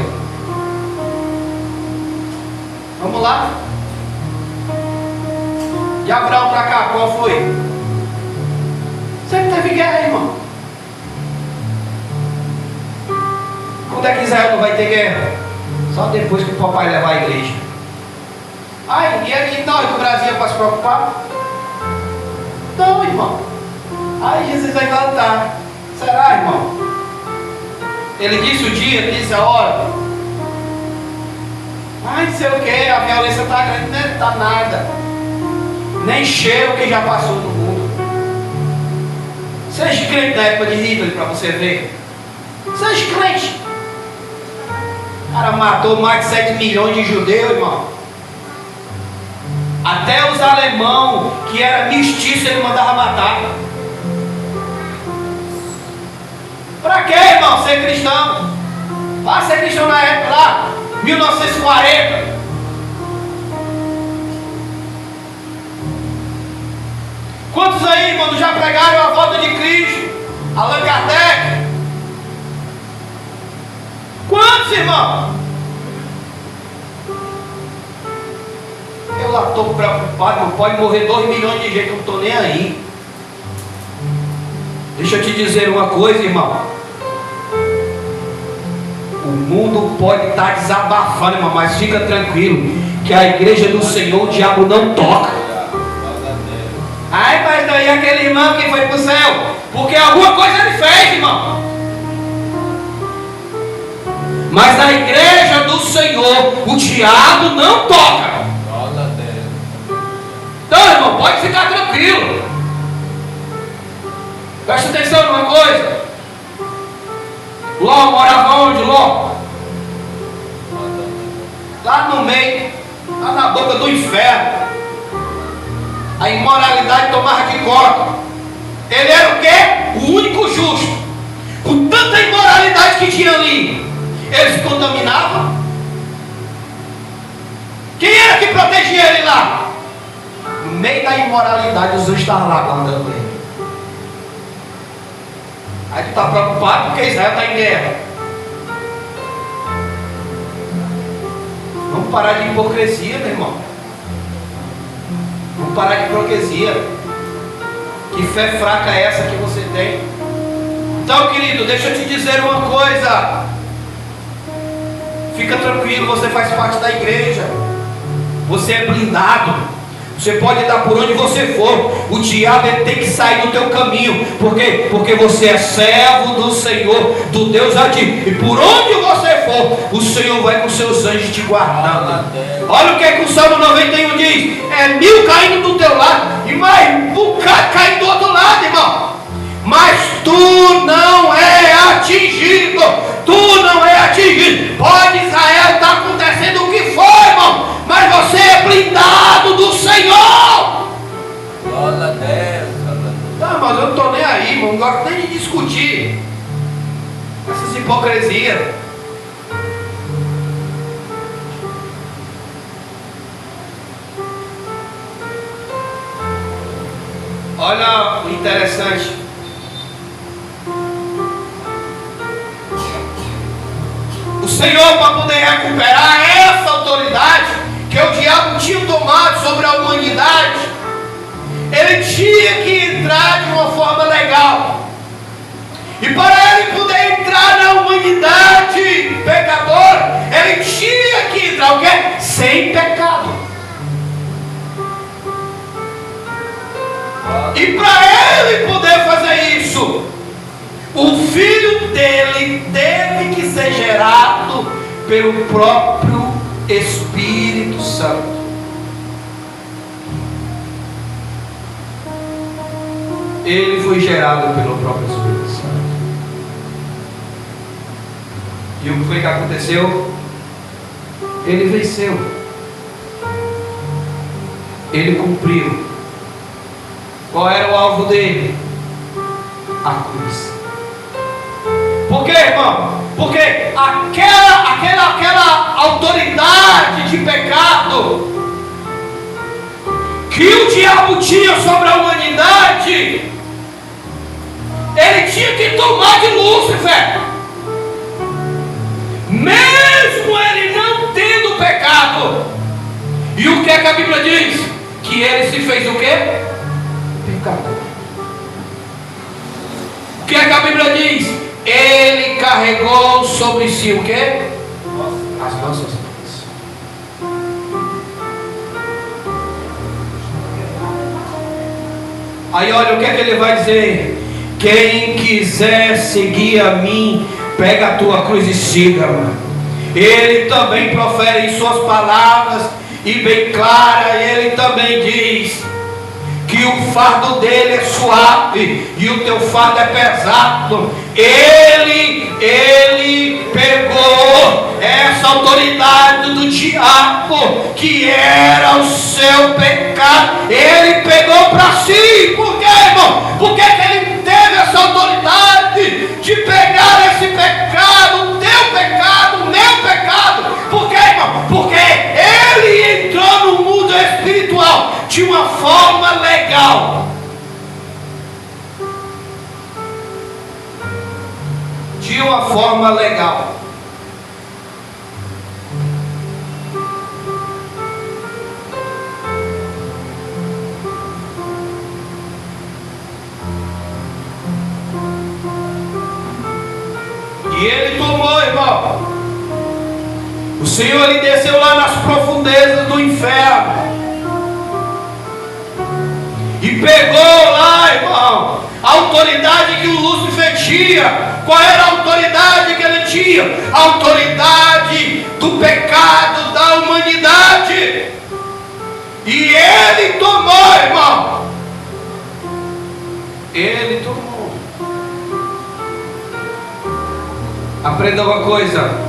Vamos lá. De Abraão para cá, qual foi? Sempre teve guerra, irmão. Quando é que Israel não vai ter guerra? Só depois que o papai levar a igreja. Ai, e aqui nós do Brasil para se preocupar? Não, irmão. Aí Jesus vai voltar. Será, irmão? Ele disse o dia, ele disse a hora. Ai, não sei o que, a violência está grande. Não está nada. Nem cheiro que já passou no mundo. Seja crente na época de Hitler para você ver. Seja crente. O cara matou mais de 7 milhões de judeus, irmão. Até os alemão, que era mestiço, ele mandava matar. Pra que, irmão, ser cristão? Vá ser cristão na época lá, 1940. Quantos aí, irmão, já pregaram a volta de Cristo? Allan Kardec? Quantos, irmão? Eu lá estou preocupado, não pode morrer 2 milhões de gente, eu não estou nem aí. Deixa eu te dizer uma coisa, irmão. O mundo pode estar desabafando, irmão, mas fica tranquilo, que a igreja do Senhor, o diabo não toca. Ai, mas daí aquele irmão que foi para o céu, porque alguma coisa ele fez, irmão. Mas na igreja do Senhor, o diabo não toca. Então, irmão, pode ficar tranquilo. Presta atenção numa coisa. Ló morava onde, Ló? Lá no meio, lá na boca do inferno. A imoralidade tomava de conta. Ele era o quê? O único justo. Com tanta imoralidade que tinha ali, ele se contaminava. Quem era que protegia ele lá? No meio da imoralidade, os anjos estavam lá guardando ele. Aí tu está preocupado porque Israel está em guerra. Vamos parar de hipocrisia, meu irmão. Vamos parar de hipocrisia. Que fé fraca é essa que você tem? Então, querido, deixa eu te dizer uma coisa. Fica tranquilo, você faz parte da igreja. Você é blindado. Você pode dar por onde você for. O diabo tem que sair do teu caminho. Por quê? Porque você é servo do Senhor, do Deus ativo. E por onde você for, o Senhor vai com seus anjos te guardando. Olha o que é que o Salmo 91 diz. É 1000 caindo do teu lado e mais um bocado caindo do outro lado, irmão. Mas tu não é atingido. Tu não é atingido. Pode Israel estar acontecendo o que for, irmão, mas você é blindado do Senhor. Glória a Deus. Não, mas eu não estou nem aí, irmão. Não gosto nem de discutir essas hipocrisias. Olha o interessante. O Senhor, para poder recuperar essa autoridade que o diabo tinha tomado sobre a humanidade, ele tinha que entrar de uma forma legal. E para ele poder entrar na humanidade pecadora, ele tinha que entrar o quê? Sem pecado. E para ele poder fazer isso, o filho dele teve que ser gerado pelo próprio Espírito Santo. Ele foi gerado pelo próprio Espírito Santo. E o que foi que aconteceu? Ele venceu. Ele cumpriu. Qual era o alvo dele? A cruz. Por quê, irmão? Porque aquela autoridade de pecado que o diabo tinha sobre a humanidade, ele tinha que tomar de Lúcifer. Mesmo ele não tendo pecado. E o que é que a Bíblia diz? Que ele se fez o quê? Pecador. O que é que a Bíblia diz? Ele carregou sobre si o quê? As nossas vidas. Aí olha o que é que ele vai dizer: quem quiser seguir a mim, pega a tua cruz e siga-me. Ele também profere em suas palavras, e bem clara, ele também diz que o fardo dele é suave e o teu fardo é pesado. Ele pegou essa autoridade do diabo, que era o seu pecado, ele pegou para si. Por quê, irmão? Porque ele teve essa autoridade de pegar esse pecado, o teu pecado, o meu pecado. Por quê, irmão? Porque ele entrou no mundo espiritual de uma forma legal. De uma forma legal. E ele tomou, irmão. O Senhor, ele desceu lá nas profundezas do inferno e pegou lá, irmão, a autoridade que o Lúcifer tinha. Qual era a autoridade que ele tinha? A autoridade do pecado da humanidade. E ele tomou, irmão. Ele tomou. Aprenda uma coisa.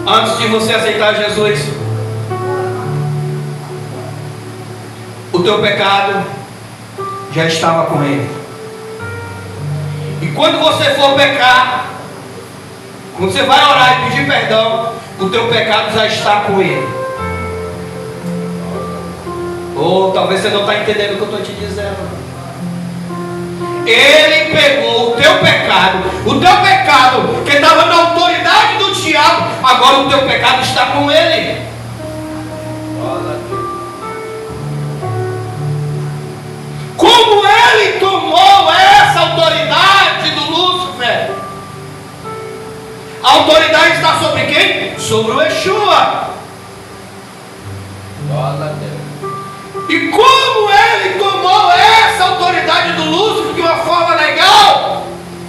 Antes de você aceitar Jesus, o teu pecado já estava com ele. E quando você for pecar, quando você vai orar e pedir perdão, o teu pecado já está com ele. Ou talvez você não está entendendo o que eu estou te dizendo. Ele pegou o teu pecado que estava na autoridade do diabo, agora o teu pecado está com ele. Como ele tomou essa autoridade do Lúcifer? A autoridade está sobre quem? Sobre o Yeshua. E como ele tomou essa autoridade do Lúcifer de uma forma legal,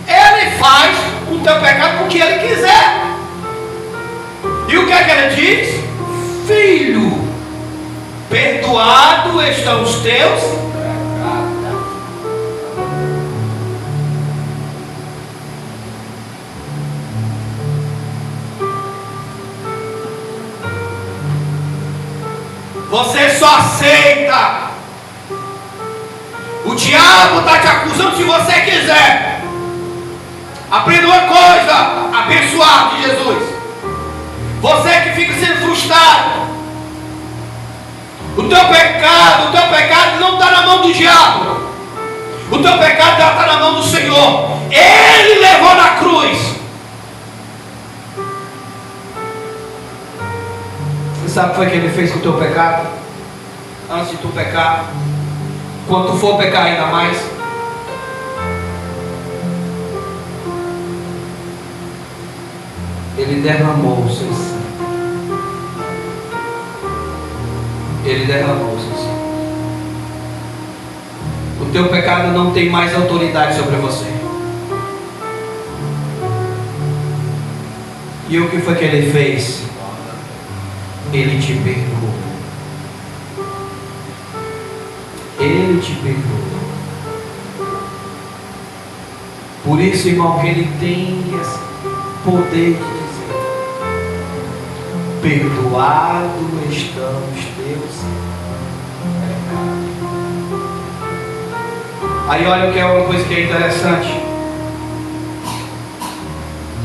ele faz o teu pecado com o que ele quiser. E o que é que ele diz? Filho, perdoado estão os teus pecados. Você só aceita. O diabo está te acusando se você quiser. Aprenda uma coisa, abençoado de Jesus. Você que fica sendo frustrado. O teu pecado não está na mão do diabo. O teu pecado está na mão do Senhor. Ele levou na cruz. Você sabe o que foi que ele fez com o teu pecado? Antes de tu pecar, quando tu for pecar ainda mais, ele derramou o seu sangue. Ele derramou o seu sangue. O teu pecado não tem mais autoridade sobre você. E o que foi que ele fez? Ele te perdoou. Ele te perdoou. Por isso, irmão, que ele tem esse poder de dizer: perdoado estão os teus pecados. Aí olha o que é uma coisa que é interessante.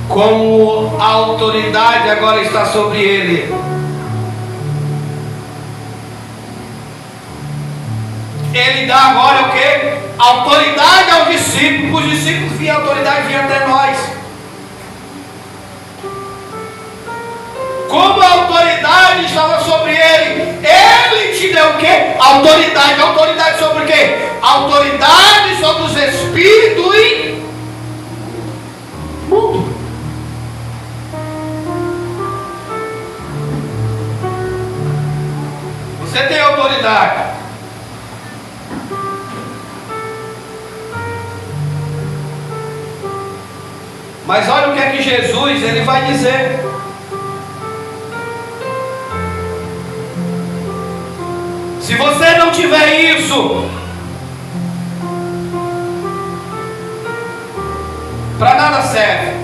Como a autoridade agora está sobre ele. Ele dá agora o que? Autoridade aos discípulos. Os discípulos viam autoridade, vinha até nós. Como a autoridade estava sobre ele, ele te deu o quê? Autoridade. Autoridade sobre o quê? Autoridade sobre os espíritos e mundo. Você tem autoridade. Mas olha o que é que Jesus ele vai dizer. Se você não tiver isso, para nada serve.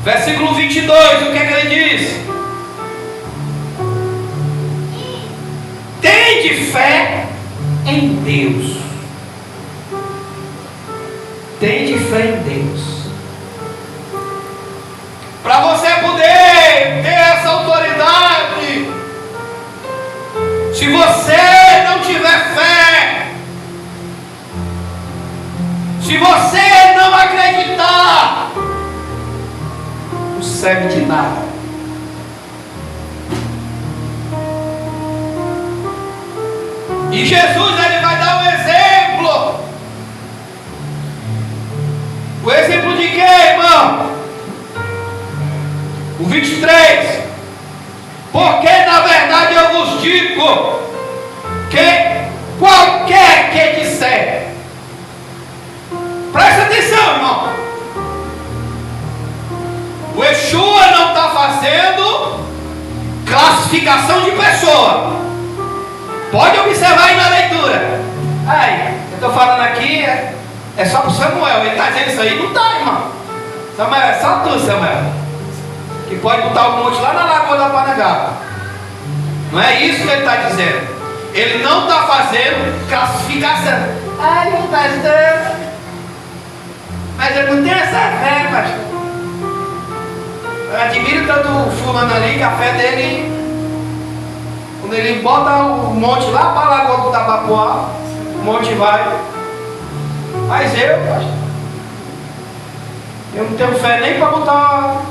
Versículo 22, o que é que ele diz? Tende fé em Deus. Tende fé em Deus. Para você poder ter essa autoridade, se você não tiver fé, se você não acreditar, não serve de nada. E Jesus ele vai dar um exemplo. O exemplo de quê, irmão? O 23. Porque na verdade eu vos digo que qualquer que disser, presta atenção, irmão. O Yeshua não está fazendo classificação de pessoa. Pode observar aí na leitura. Aí, eu estou falando aqui, é só para o Samuel. Ele está dizendo isso aí? Não está, irmão. Samuel, é só tu, Samuel, que pode botar o monte lá na Lagoa da Parangaba. Não é isso que ele está dizendo. Ele não está fazendo classificação. Ai, meu pastor, mas eu não tenho essa fé, pastor. Eu admiro tanto o fulano ali, que a fé dele, quando ele bota o monte lá para a Lagoa do Tabapuá, o monte vai. Mas eu, pastor, eu não tenho fé nem para botar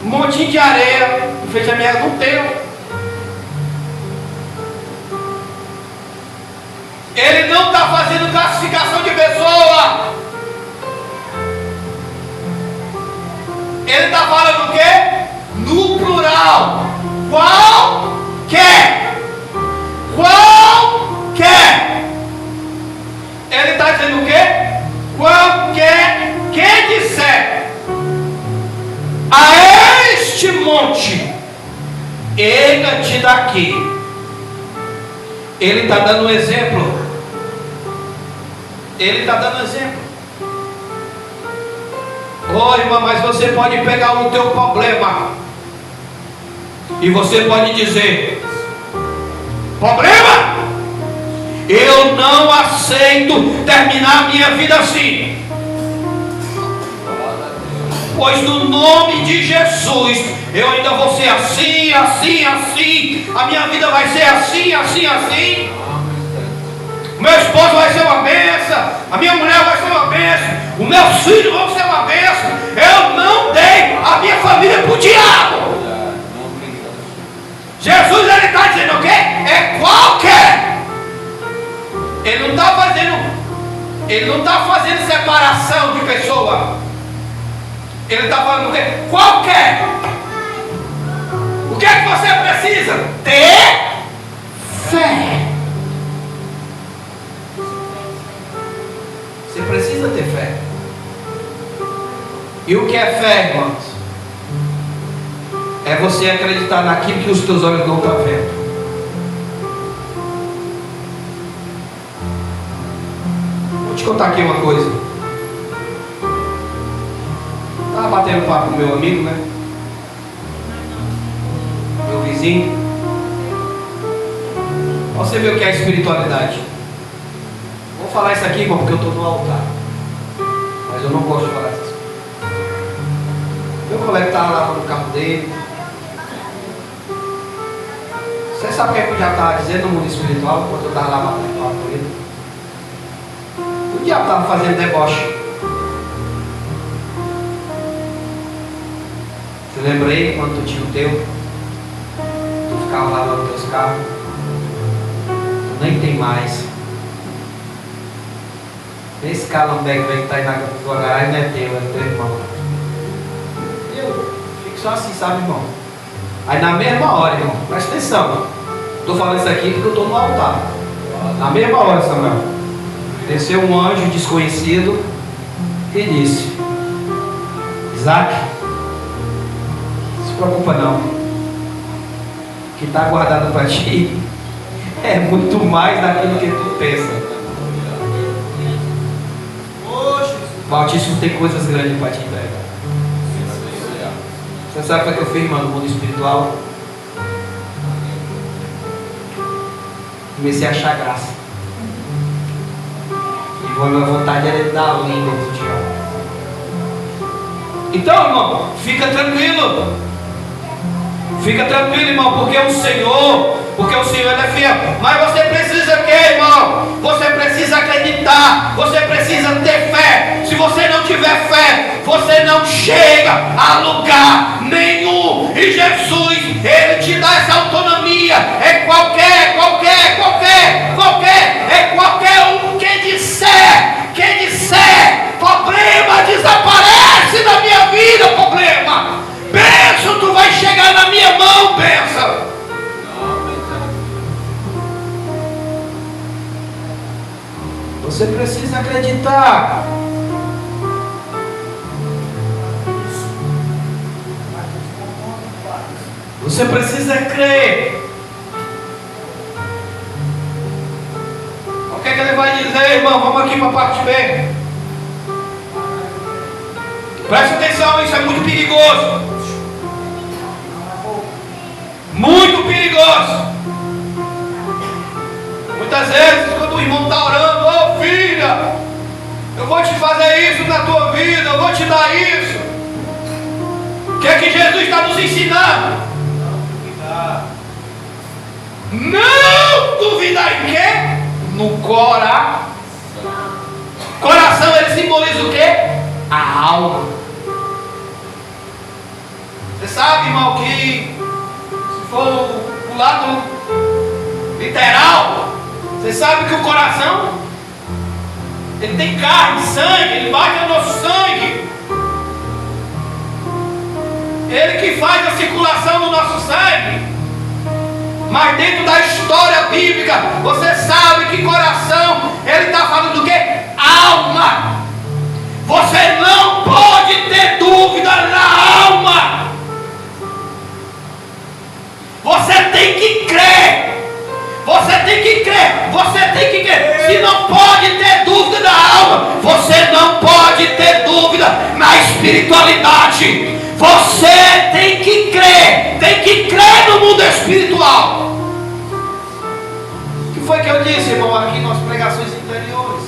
um montinho de areia em frente à minha, não tenho. Ele não está fazendo classificação de pessoa. Ele está falando o quê? No plural. Qualquer. Qualquer. Ele está dizendo o quê? Qualquer que disser a este monte, erga-te daqui. Ele está dando um exemplo. Ele está dando um exemplo. Oh, irmã, mas você pode pegar o teu problema e você pode dizer: problema? Eu não aceito terminar minha vida assim. Pois no nome de Jesus eu ainda vou ser assim, assim, assim. A minha vida vai ser assim, assim, assim. Meu esposo vai ser uma bênção, a minha mulher vai ser uma bênção, os meus filhos vão ser uma bênção. Eu não dei a minha família para o diabo. Jesus ele está dizendo o quê? É qualquer. Ele não está fazendo separação de pessoa. Ele está falando o quê? Qualquer. O que é que você precisa? Ter fé. Você precisa ter fé. E o que é fé, irmãos? É você acreditar naquilo que os teus olhos não estão vendo. Vou te contar aqui uma coisa. Estava batendo papo com meu amigo, né? Meu vizinho. Você vê o que é espiritualidade. Vou falar isso aqui, irmão, porque eu estou no altar. Mas eu não gosto de falar essas coisas. Meu colega estava lavando o carro dele. Você sabe o que é que eu já estava dizendo no mundo espiritual quando eu estava lavando o carro com ele? O diabo estava fazendo deboche. Você lembrei quando tu tinha o teu? Tu ficava lavando teus carros. Tu nem tem mais. Esse calambé que está aí na tua garagem não é teu, é teu irmão. Eu fico só assim, sabe, irmão? Aí na mesma hora, irmão, presta atenção. Estou falando isso aqui porque eu estou no altar. Na mesma hora, Samuel, desceu um anjo desconhecido e disse: Isaac, não se preocupa não. O que está guardado para ti é muito mais daquilo que tu pensa. O Altíssimo tem coisas grandes para te entregar. Você sabe o que eu fiz, irmão, no mundo espiritual? Comecei a achar graça. E a minha vontade era dar a língua pro diabo. Então, irmão, fica tranquilo. Fica tranquilo, irmão, porque o Senhor ele é fiel. Mas você precisa o quê, irmão? Você precisa acreditar. Você precisa ter fé. Se você não tiver fé, você não chega a lugar nenhum. E Jesus, Ele te dá essa autonomia. É qualquer um que disser, problema desaparece da minha vida, problema. Bênção, tu vai chegar na minha mão, bênção. Você precisa acreditar. Você precisa crer. O que é que ele vai dizer, irmão? Vamos aqui para a parte B. Presta atenção, isso é muito perigoso. Muito perigoso. Muitas vezes, quando o irmão está orando: ô filha, eu vou te fazer isso na tua vida, eu vou te dar isso. O que é que Jesus está nos ensinando? Não duvidar em quê? No coração. Coração, ele simboliza o quê? A alma. Você sabe, irmão, que se for o lado literal, você sabe que o coração, ele tem carne, sangue, ele bate no nosso sangue. Ele que faz a circulação do nosso sangue. Mas dentro da história bíblica, você sabe que coração, ele está falando do quê? Alma. Você não pode ter dúvida na alma. Você tem que crer. Você tem que crer. Você tem que crer. Se não pode ter dúvida na alma, você não pode ter dúvida na espiritualidade. Você tem que crer. Tem que crer no mundo espiritual. O que foi que eu disse, irmão, aqui nas pregações anteriores?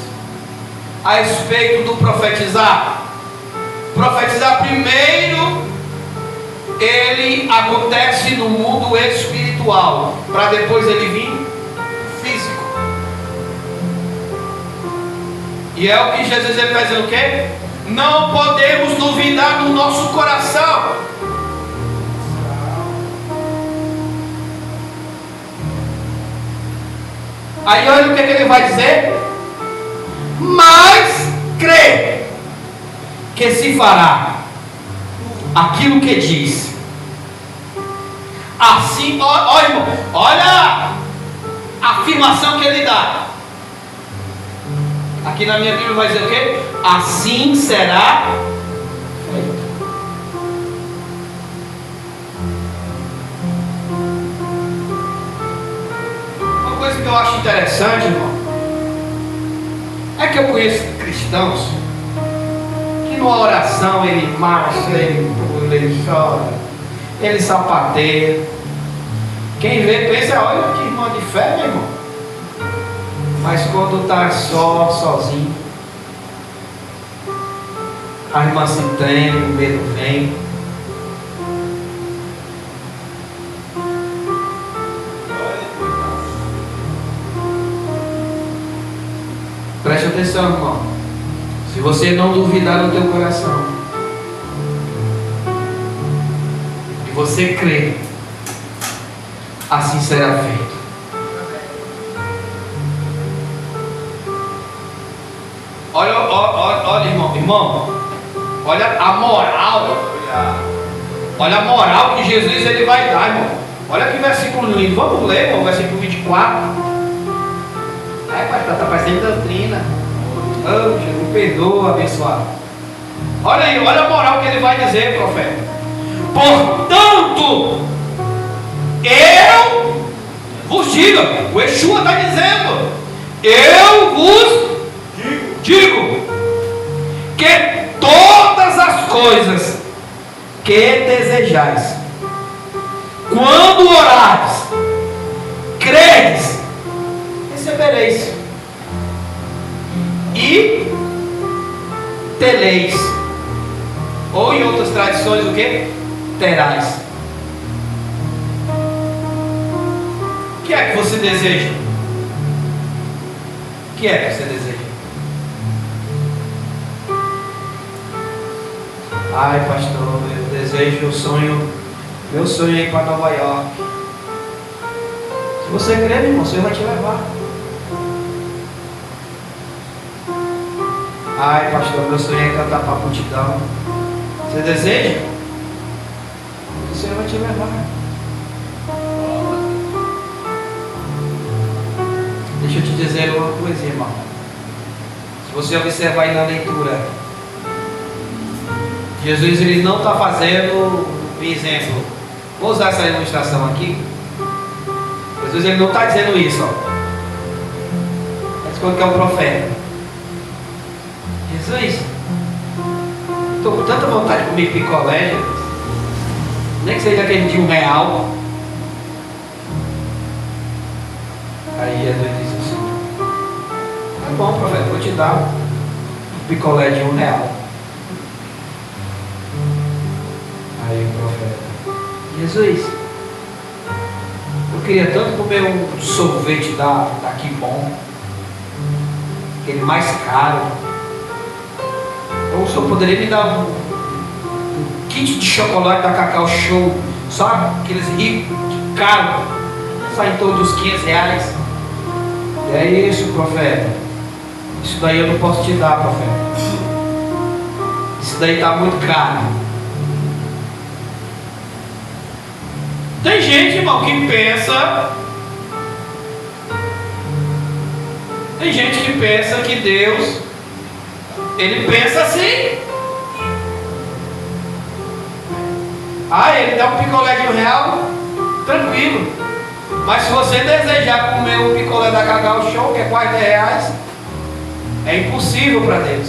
A respeito do profetizar. Profetizar primeiro, ele acontece no mundo espiritual, para depois ele vir físico. E é o que Jesus ele vai dizer o quê? Não podemos duvidar no nosso coração. Aí olha o que ele vai dizer. Mas crê que se fará aquilo que diz. Assim, olha, irmão, olha a afirmação que ele dá. Aqui na minha Bíblia vai dizer o quê? Assim será feito. Uma coisa que eu acho interessante, irmão, é que eu conheço cristãos que numa oração ele marcha, ele pula, ele chora, ele sapateia. Quem vê pensa: olha que irmão de fé, meu irmão. Mas quando está sozinho, a irmã se treme, o medo vem. Preste atenção, irmão. Se você não duvidar no teu coração e você crer, assim será feito. Olha, irmão, olha a moral, olha a moral que Jesus ele vai dar, irmão. Olha que versículo lindo. Vamos ler, irmão, versículo 24. Ai, pastor, tá parecendo doutrina. Oh, Jesus, me perdoa, abençoado. Olha aí, olha a moral que ele vai dizer, profeta. Portanto, eu vos digo, o Yeshua está dizendo, eu vos digo que todas as coisas que desejais, quando orares, credes, recebereis e teleis, ou em outras tradições o que? Terás. O que é que você deseja? O que é que você deseja? Ai, pastor, eu desejo meu sonho é ir para Nova York. Se você crer, meu irmão, o Senhor vai te levar. Ai, pastor, meu sonho é cantar para a multidão. Você deseja? O Senhor vai te levar. Deixa eu te dizer uma coisa, irmão. Se você observar aí na leitura, Jesus ele não está fazendo, por exemplo, vou usar essa ilustração aqui. Jesus ele não está dizendo isso, ó. Mas quando que é um profeta? Jesus, estou com tanta vontade de comer picolé, nem que seja aquele de R$1. Aí Jesus diz assim: tá bom, profeta, vou te dar um picolé de R$1. Aí o profeta: Jesus, eu queria tanto comer um sorvete daqui bom, aquele mais caro. Ou o senhor poderia me dar um kit de chocolate da Cacau Show, só aqueles ricos, caros, sai em torno dos R$500. E é isso, profeta. Isso daí eu não posso te dar, profeta. Isso daí está muito caro. Tem gente, irmão, que pensa. Tem gente que pensa que Deus, ele pensa assim. Ah, ele dá um picolé de R$1, tranquilo. Mas se você desejar comer um picolé da Cacau Show, que é R$40, é impossível para Deus.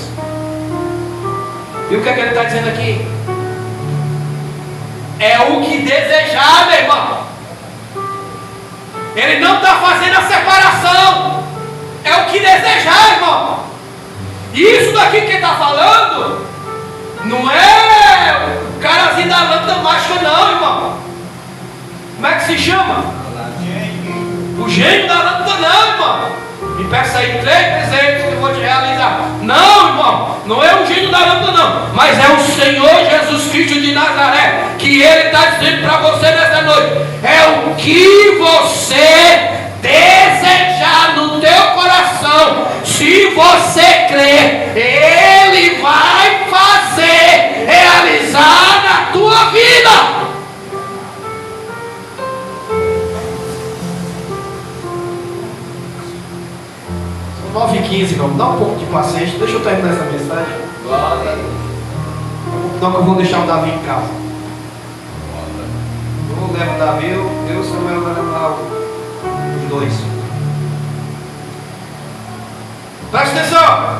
E o que é que ele está dizendo aqui? É o que desejar, meu irmão. Ele não está fazendo a separação. É o que desejar, irmão. Isso daqui que ele está falando não é o carazinho da lâmpada mágica, não, irmão. Como é que se chama? O gênio da lâmpada, não, irmão. Me peça aí 3 presentes que eu vou te realizar. Não, irmão, não é o gênio da lâmpada, não. Mas é o Senhor Jesus Cristo de Nazaré, que Ele está dizendo para você nessa noite. É o que você desejar no teu coração. Se você crer, Ele vai fazer realizar na tua vida. São 9h15, vamos dar um pouco de paciência. Deixa eu terminar essa mensagem. Não, que eu vou deixar o Davi em casa. Eu vou levar o Davi, eu e o Samuel vai levar os dois. Presta atenção.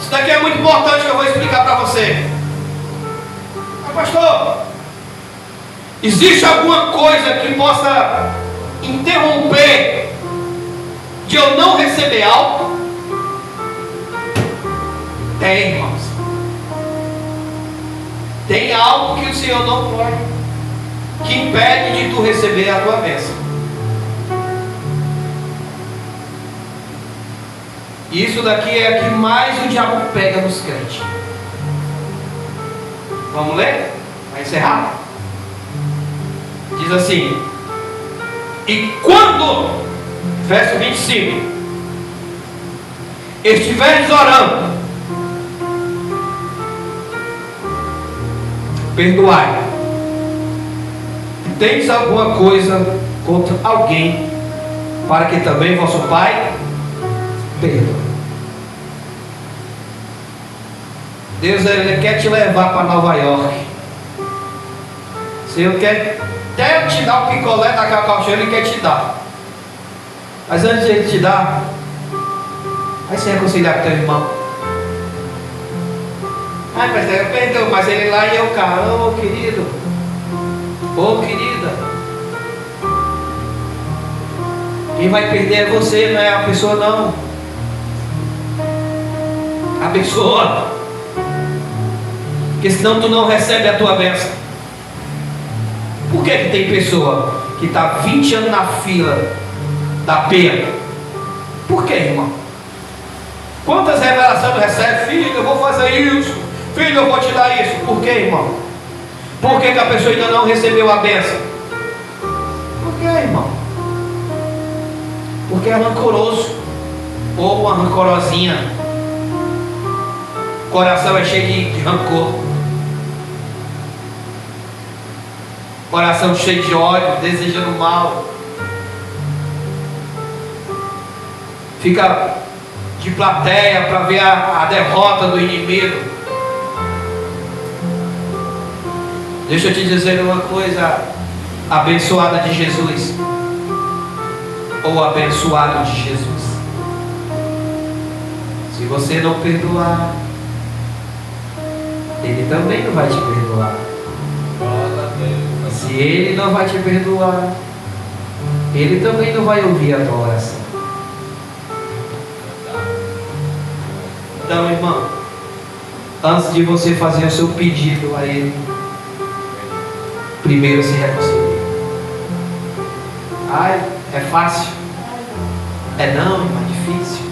Isso daqui é muito importante que eu vou explicar para você. Mas pastor, existe alguma coisa que possa interromper de eu não receber algo? Tem, irmãos. Tem algo que o Senhor não pode, que impede de tu receber a tua bênção. Isso daqui é que mais o diabo pega nos crentes. Vamos ler? Vai encerrar? Diz assim: e quando, verso 25, estiveres orando, perdoai. Tens alguma coisa contra alguém, para que também vosso Pai perdoe. Deus, Ele quer te levar para Nova York. O Senhor quer até te dar o picolé da Cacau Show, Ele quer te dar. Mas antes de Ele te dar, vai se reconciliar com teu irmão. Ai, mas eu perdoo, mas ele lá e eu cá. Ô querido, ô querida, quem vai perder é você, não é a pessoa não. A pessoa. Porque senão tu não recebe a tua bênção. Por que tem pessoa que está 20 anos na fila da pena? Por que, irmão? Quantas revelações tu recebe? Filho, eu vou fazer isso. Filho, eu vou te dar isso. Por que, irmão? Por que a pessoa ainda não recebeu a bênção? Por que, irmão? Porque é rancoroso. Ou uma rancorosinha. O coração é cheio de rancor. Coração cheio de ódio, desejando mal. Fica de plateia para ver a derrota do inimigo. Deixa eu te dizer uma coisa: abençoada de Jesus, ou abençoado de Jesus, se você não perdoar, Ele também não vai te perdoar. Se Ele não vai te perdoar, Ele também não vai ouvir a tua oração. Então, irmão, antes de você fazer o seu pedido a Ele, primeiro se reconcilie. Ai, é fácil? É não, irmão, é difícil.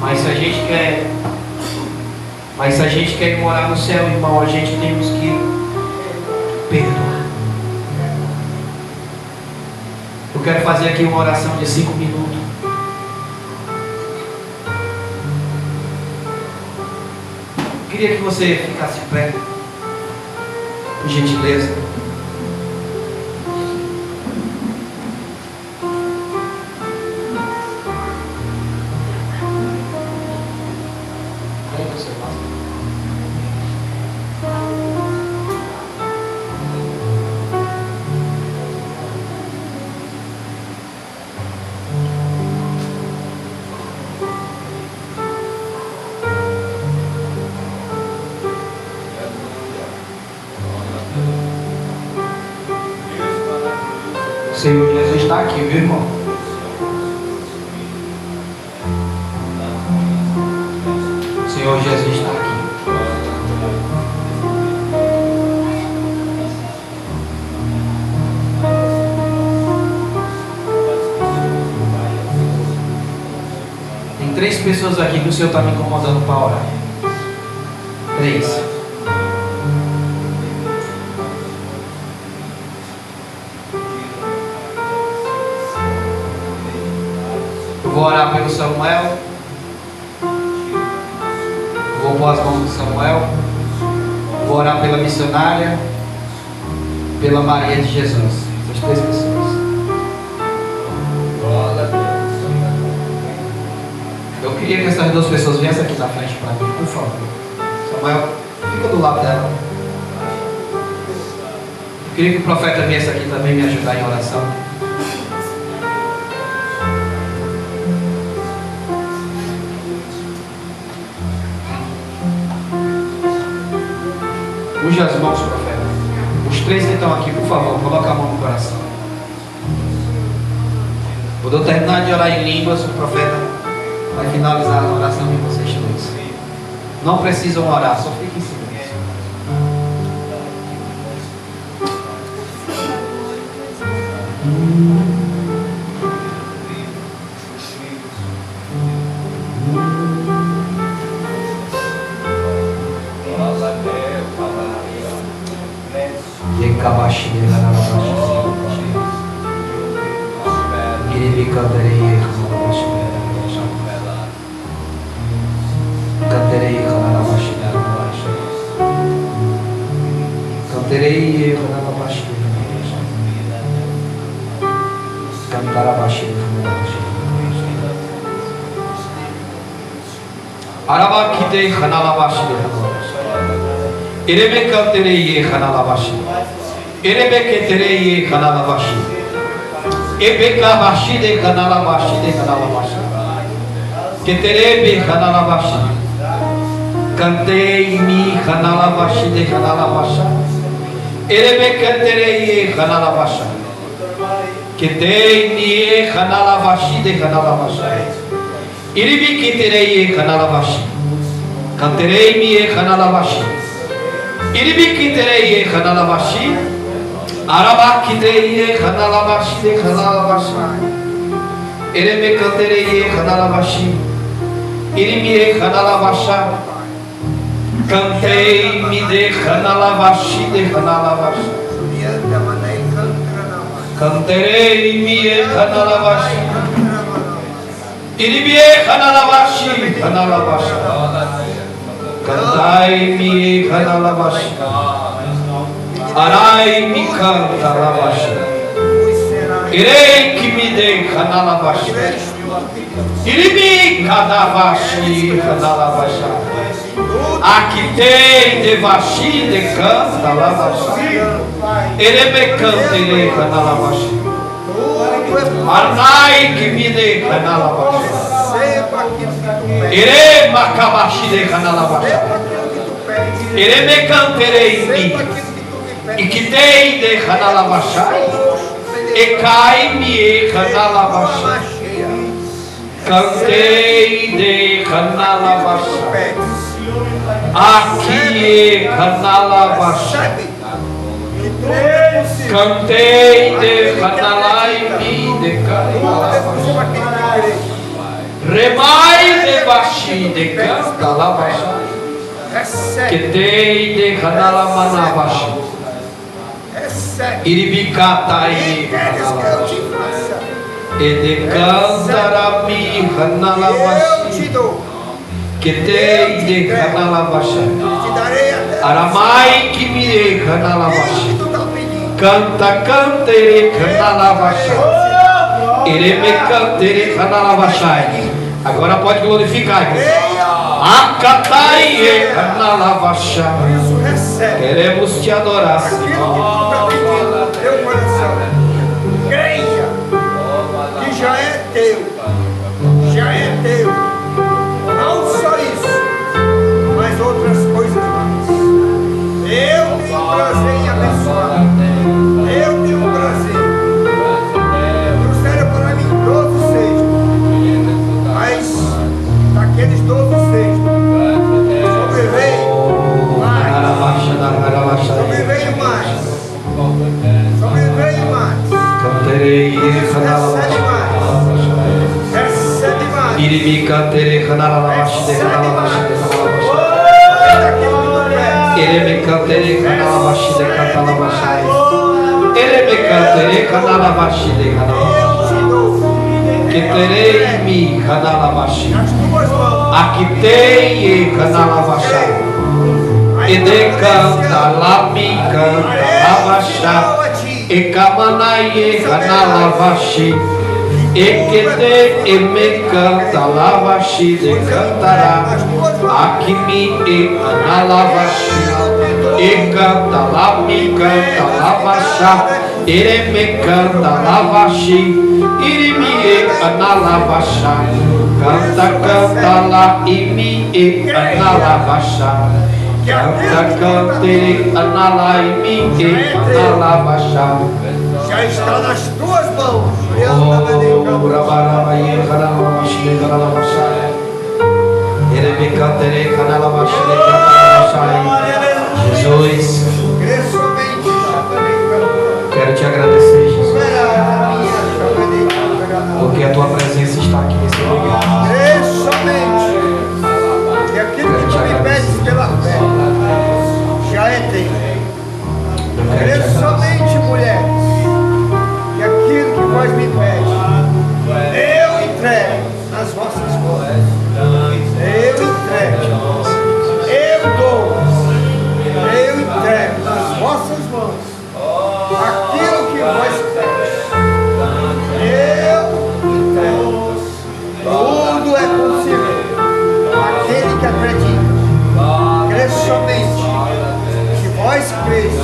Mas se a gente quer morar no céu, irmão, a gente temos que perdoar. Eu quero fazer aqui uma oração de 5 minutos. Eu queria que você ficasse em pé, por gentileza. O Senhor Jesus está aqui, meu irmão. O Senhor Jesus está aqui. Tem 3 pessoas aqui que o Senhor está me incomodando para orar. 3. Vou orar pelo Samuel. Vou pôr as mãos do Samuel. Vou orar pela missionária, pela Maria de Jesus. Essas 3 pessoas. Eu queria que essas 2 pessoas viessem aqui na frente para mim, por favor. Samuel, fica do lado dela. Eu queria que o profeta viesse aqui também me ajudar em oração. Uje as mãos, profeta. Os 3 que estão aqui, por favor, coloca a mão no coração. Quando eu terminar de orar em línguas, o profeta vai finalizar a oração de vocês todos. Não precisam orar, só fiquem em silêncio. Arabakite Hanalabashi Erebe Kantereye Hanalabashi Erebe Ketereye Hanalabashi Ebeka Bashi de Hanalabashi de Hanalabashi Keterebe Hanalabashi Kantei mi Hanalabashi de Hanalabasha Erebe Kantereye Hanalabashi Ketei mi Hanalabashi de Hanalabasha Iribi Kitereye Hanalabashi Kanterei mi Hanalabashi Iribi Kitereye Hanalabashi Araba Kitereye Hanalabashi de Hanalabashi Ereme Kantereye Hanalabashi Iribi Hanalabasha Kantei mi de Hanalabashi de Hanalabashi Kanterei mi Hanalabashi Iribie Hanalabashi, Hanalabashi, Kantai mi Hanalabashi, Arai mi Kantalabashi, Irei que me dê Hanalabashi, Iribi Kadabashi, Hanalabashi, Akitei Devashi de Kantalabashi, Erebe Kantere Hanalabashi. Arnai que me dê Hanalabashi. Ire Makabashi de Hanalabashi. Ire me canterei em mim. E que dei de Hanalabashi. E cai me Hanalabashi. Cantei de Hanalabashi. Aqui Hanalabashi. Cantei de Hanalai mi de Hanalabashi. Remai de Bashi de Hanalabashi. Ketei de Hanalamanabashi. Iribikatai Hanalabashi. E de Kantarami Hanalabashi. Ketei de Hanalabashi. Aramai que me Hanalabashi. Canta, cantere, Hanalabashi. Ireme cantere, Hanalabashi. Agora pode glorificar. Acatai, Hanalabashi. Queremos te adorar, Senhor. Creia que já é teu. Já é teu. Não só isso, mas outras coisas mais. Eu tenho prazer em abençoar. Eu tenho prazer. Trouxeram para mim 12 cestos. Mas daqueles 12 cestos, sobreveio mais. Sobreveio mais. Sobreveio mais. Recebe mais. Recebe mais. Iribikantere Hanalabashi de Hanalabashi de Hanalabashi. Eremekantere Hanalabashi de Katalabashi. Eremekantere Hanalabashi de Hanalabashi. Keterei mi Hanalabashi. Akitei Hanalabashi. Edekanta lami kanta labasha. Ekamanai Hanalabashi. Ekete emekanta lavashi de cantará. Akimi e analavashi. Ekanta lami canta lavasha. Eremekanta lavashi. Irimi e analavasha. Canta la imi e analavasha. Canta cante anala imi e analavasha. Já está nas tuas mãos. Oh, Jesus, quero te agradecer, Jesus, porque a tua presença está aqui nesse lugar. E aquilo que tu me pedes pela fé já é teu. Crê somente, mulheres, que aquilo que vós me pedes, eu entrego nas vossas mãos. Eu entrego, eu dou, eu entrego nas vossas mãos aquilo que vós pedes. Eu entrego. Tudo é possível aquele que acredita. Crê somente. Se vós creis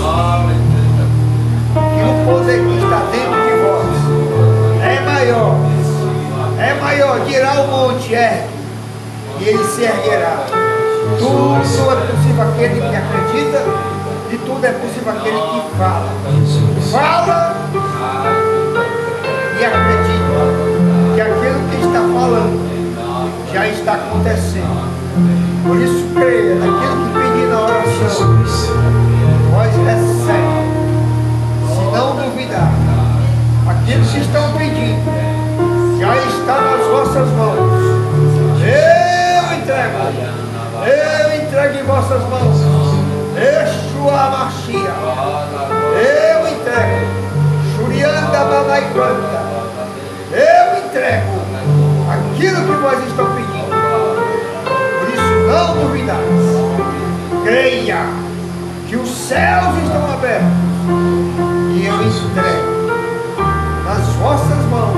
que o poder que está dentro de vós é maior, dirá o monte, ergue, e ele se erguerá. Tudo é possível aquele que acredita, e tudo é possível aquele que fala. Fala e acredita que aquilo que está falando já está acontecendo. Por isso creia naquilo que pedi na oração. Vós recebe. Se não duvidar, aquilo que estão pedindo já está nas vossas mãos. Eu entrego em vossas mãos. Yeshua Mashiach. Eu entrego. Shurianda Babaicanta. Eu entrego aquilo que vós estão pedindo. Por isso não duvidais. Creia que os céus estão abertos. E eu entrego nas vossas mãos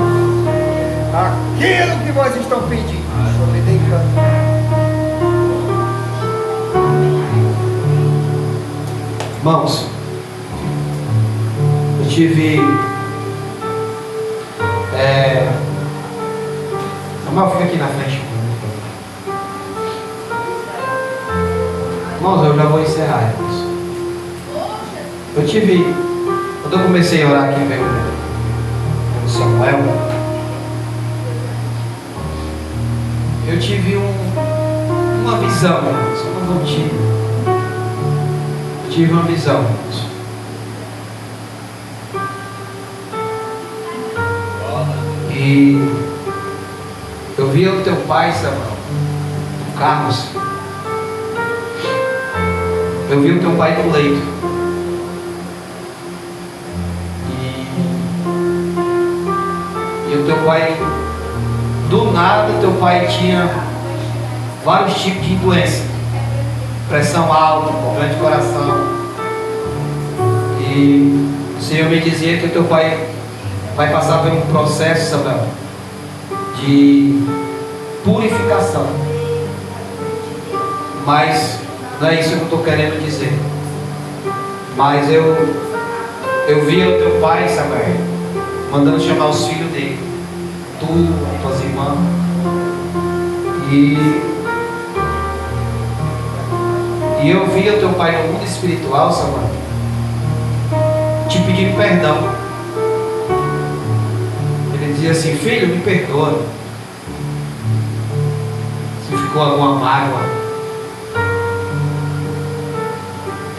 aquilo que vós estão pedindo. Irmãos, eu tive Samuel, fica aqui na frente. Irmãos, eu já vou encerrar, irmãos. Quando eu comecei a orar aqui pelo Samuel, eu tive uma visão, irmãos. Eu não vou mentir. Eu tive uma visão, irmãos. E eu vi o teu pai, Samuel, o Carlos. Eu vi o teu pai no leito. E o teu pai, do nada, teu pai tinha vários tipos de doença. Pressão alta, problema de coração. E o Senhor me dizia que o teu pai vai passar por um processo, Samuel, de purificação. Mas não é isso que eu estou querendo dizer. Mas eu vi o teu pai, Samuel, mandando chamar os filhos dele, tu, tuas irmãs, e eu vi o teu pai no mundo espiritual, Samuel, te pedindo perdão. Ele dizia assim: filho, me perdoa se ficou alguma mágoa.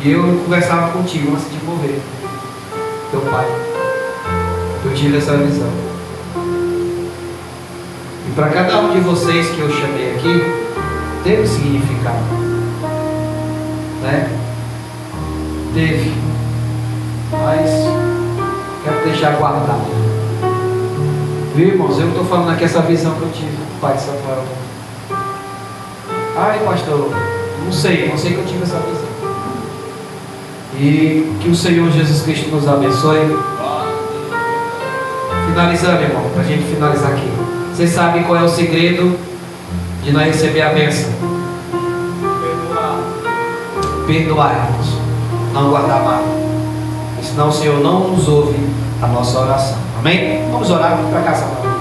E eu conversava contigo antes de morrer, teu pai. Eu tive essa visão. E para cada um de vocês que eu chamei aqui, teve significado, né? Teve. Mas quero deixar guardado. Viu, irmãos? Eu estou falando aqui essa visão que eu tive do pai de Samuel. Ai, pastor, não sei que eu tive essa visão. E que o Senhor Jesus Cristo nos abençoe. Finalizando, irmão, para a gente finalizar aqui. Vocês sabem qual é o segredo de nós receber a bênção? Perdoar, irmãos. Não guardar mágoa. Senão o Senhor não nos ouve a nossa oração. Amém? Vamos orar para cá, Samuel.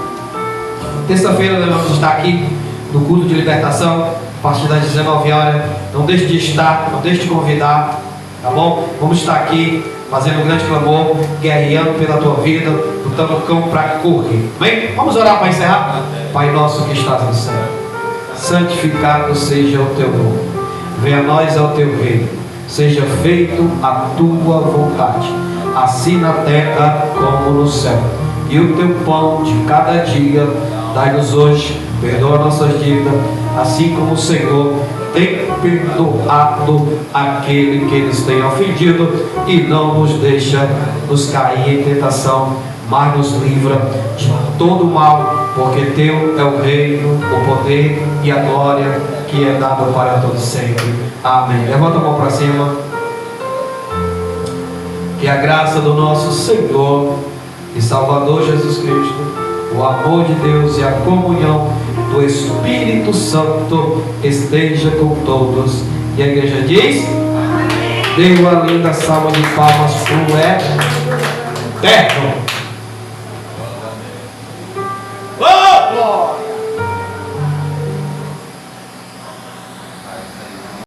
Terça-feira nós vamos estar aqui no culto de libertação, a partir das 19 horas. Não deixe de estar, não deixe de convidar. Tá bom? Vamos estar aqui fazendo um grande clamor, guerreando pela tua vida, botando o cão para correr. Amém? Vamos orar para encerrar? Pai nosso que estás no céu, santificado seja o teu nome. Venha a nós ao teu reino. Seja feito a tua vontade, assim na terra como no céu. E o teu pão de cada dia dai-nos hoje. Perdoa nossas dívidas, assim como o Senhor tem perdoado aquele que eles têm ofendido, e não nos deixa nos cair em tentação, mas nos livra de todo mal, porque teu é o reino, o poder e a glória, que é dado para todos sempre. Amém. Levanta a mão para cima. Que a graça do nosso Senhor e Salvador Jesus Cristo, o amor de Deus e a comunhão do Espírito Santo esteja com todos. E a igreja diz: amém. Dê uma linda salva de palmas para o Eterno.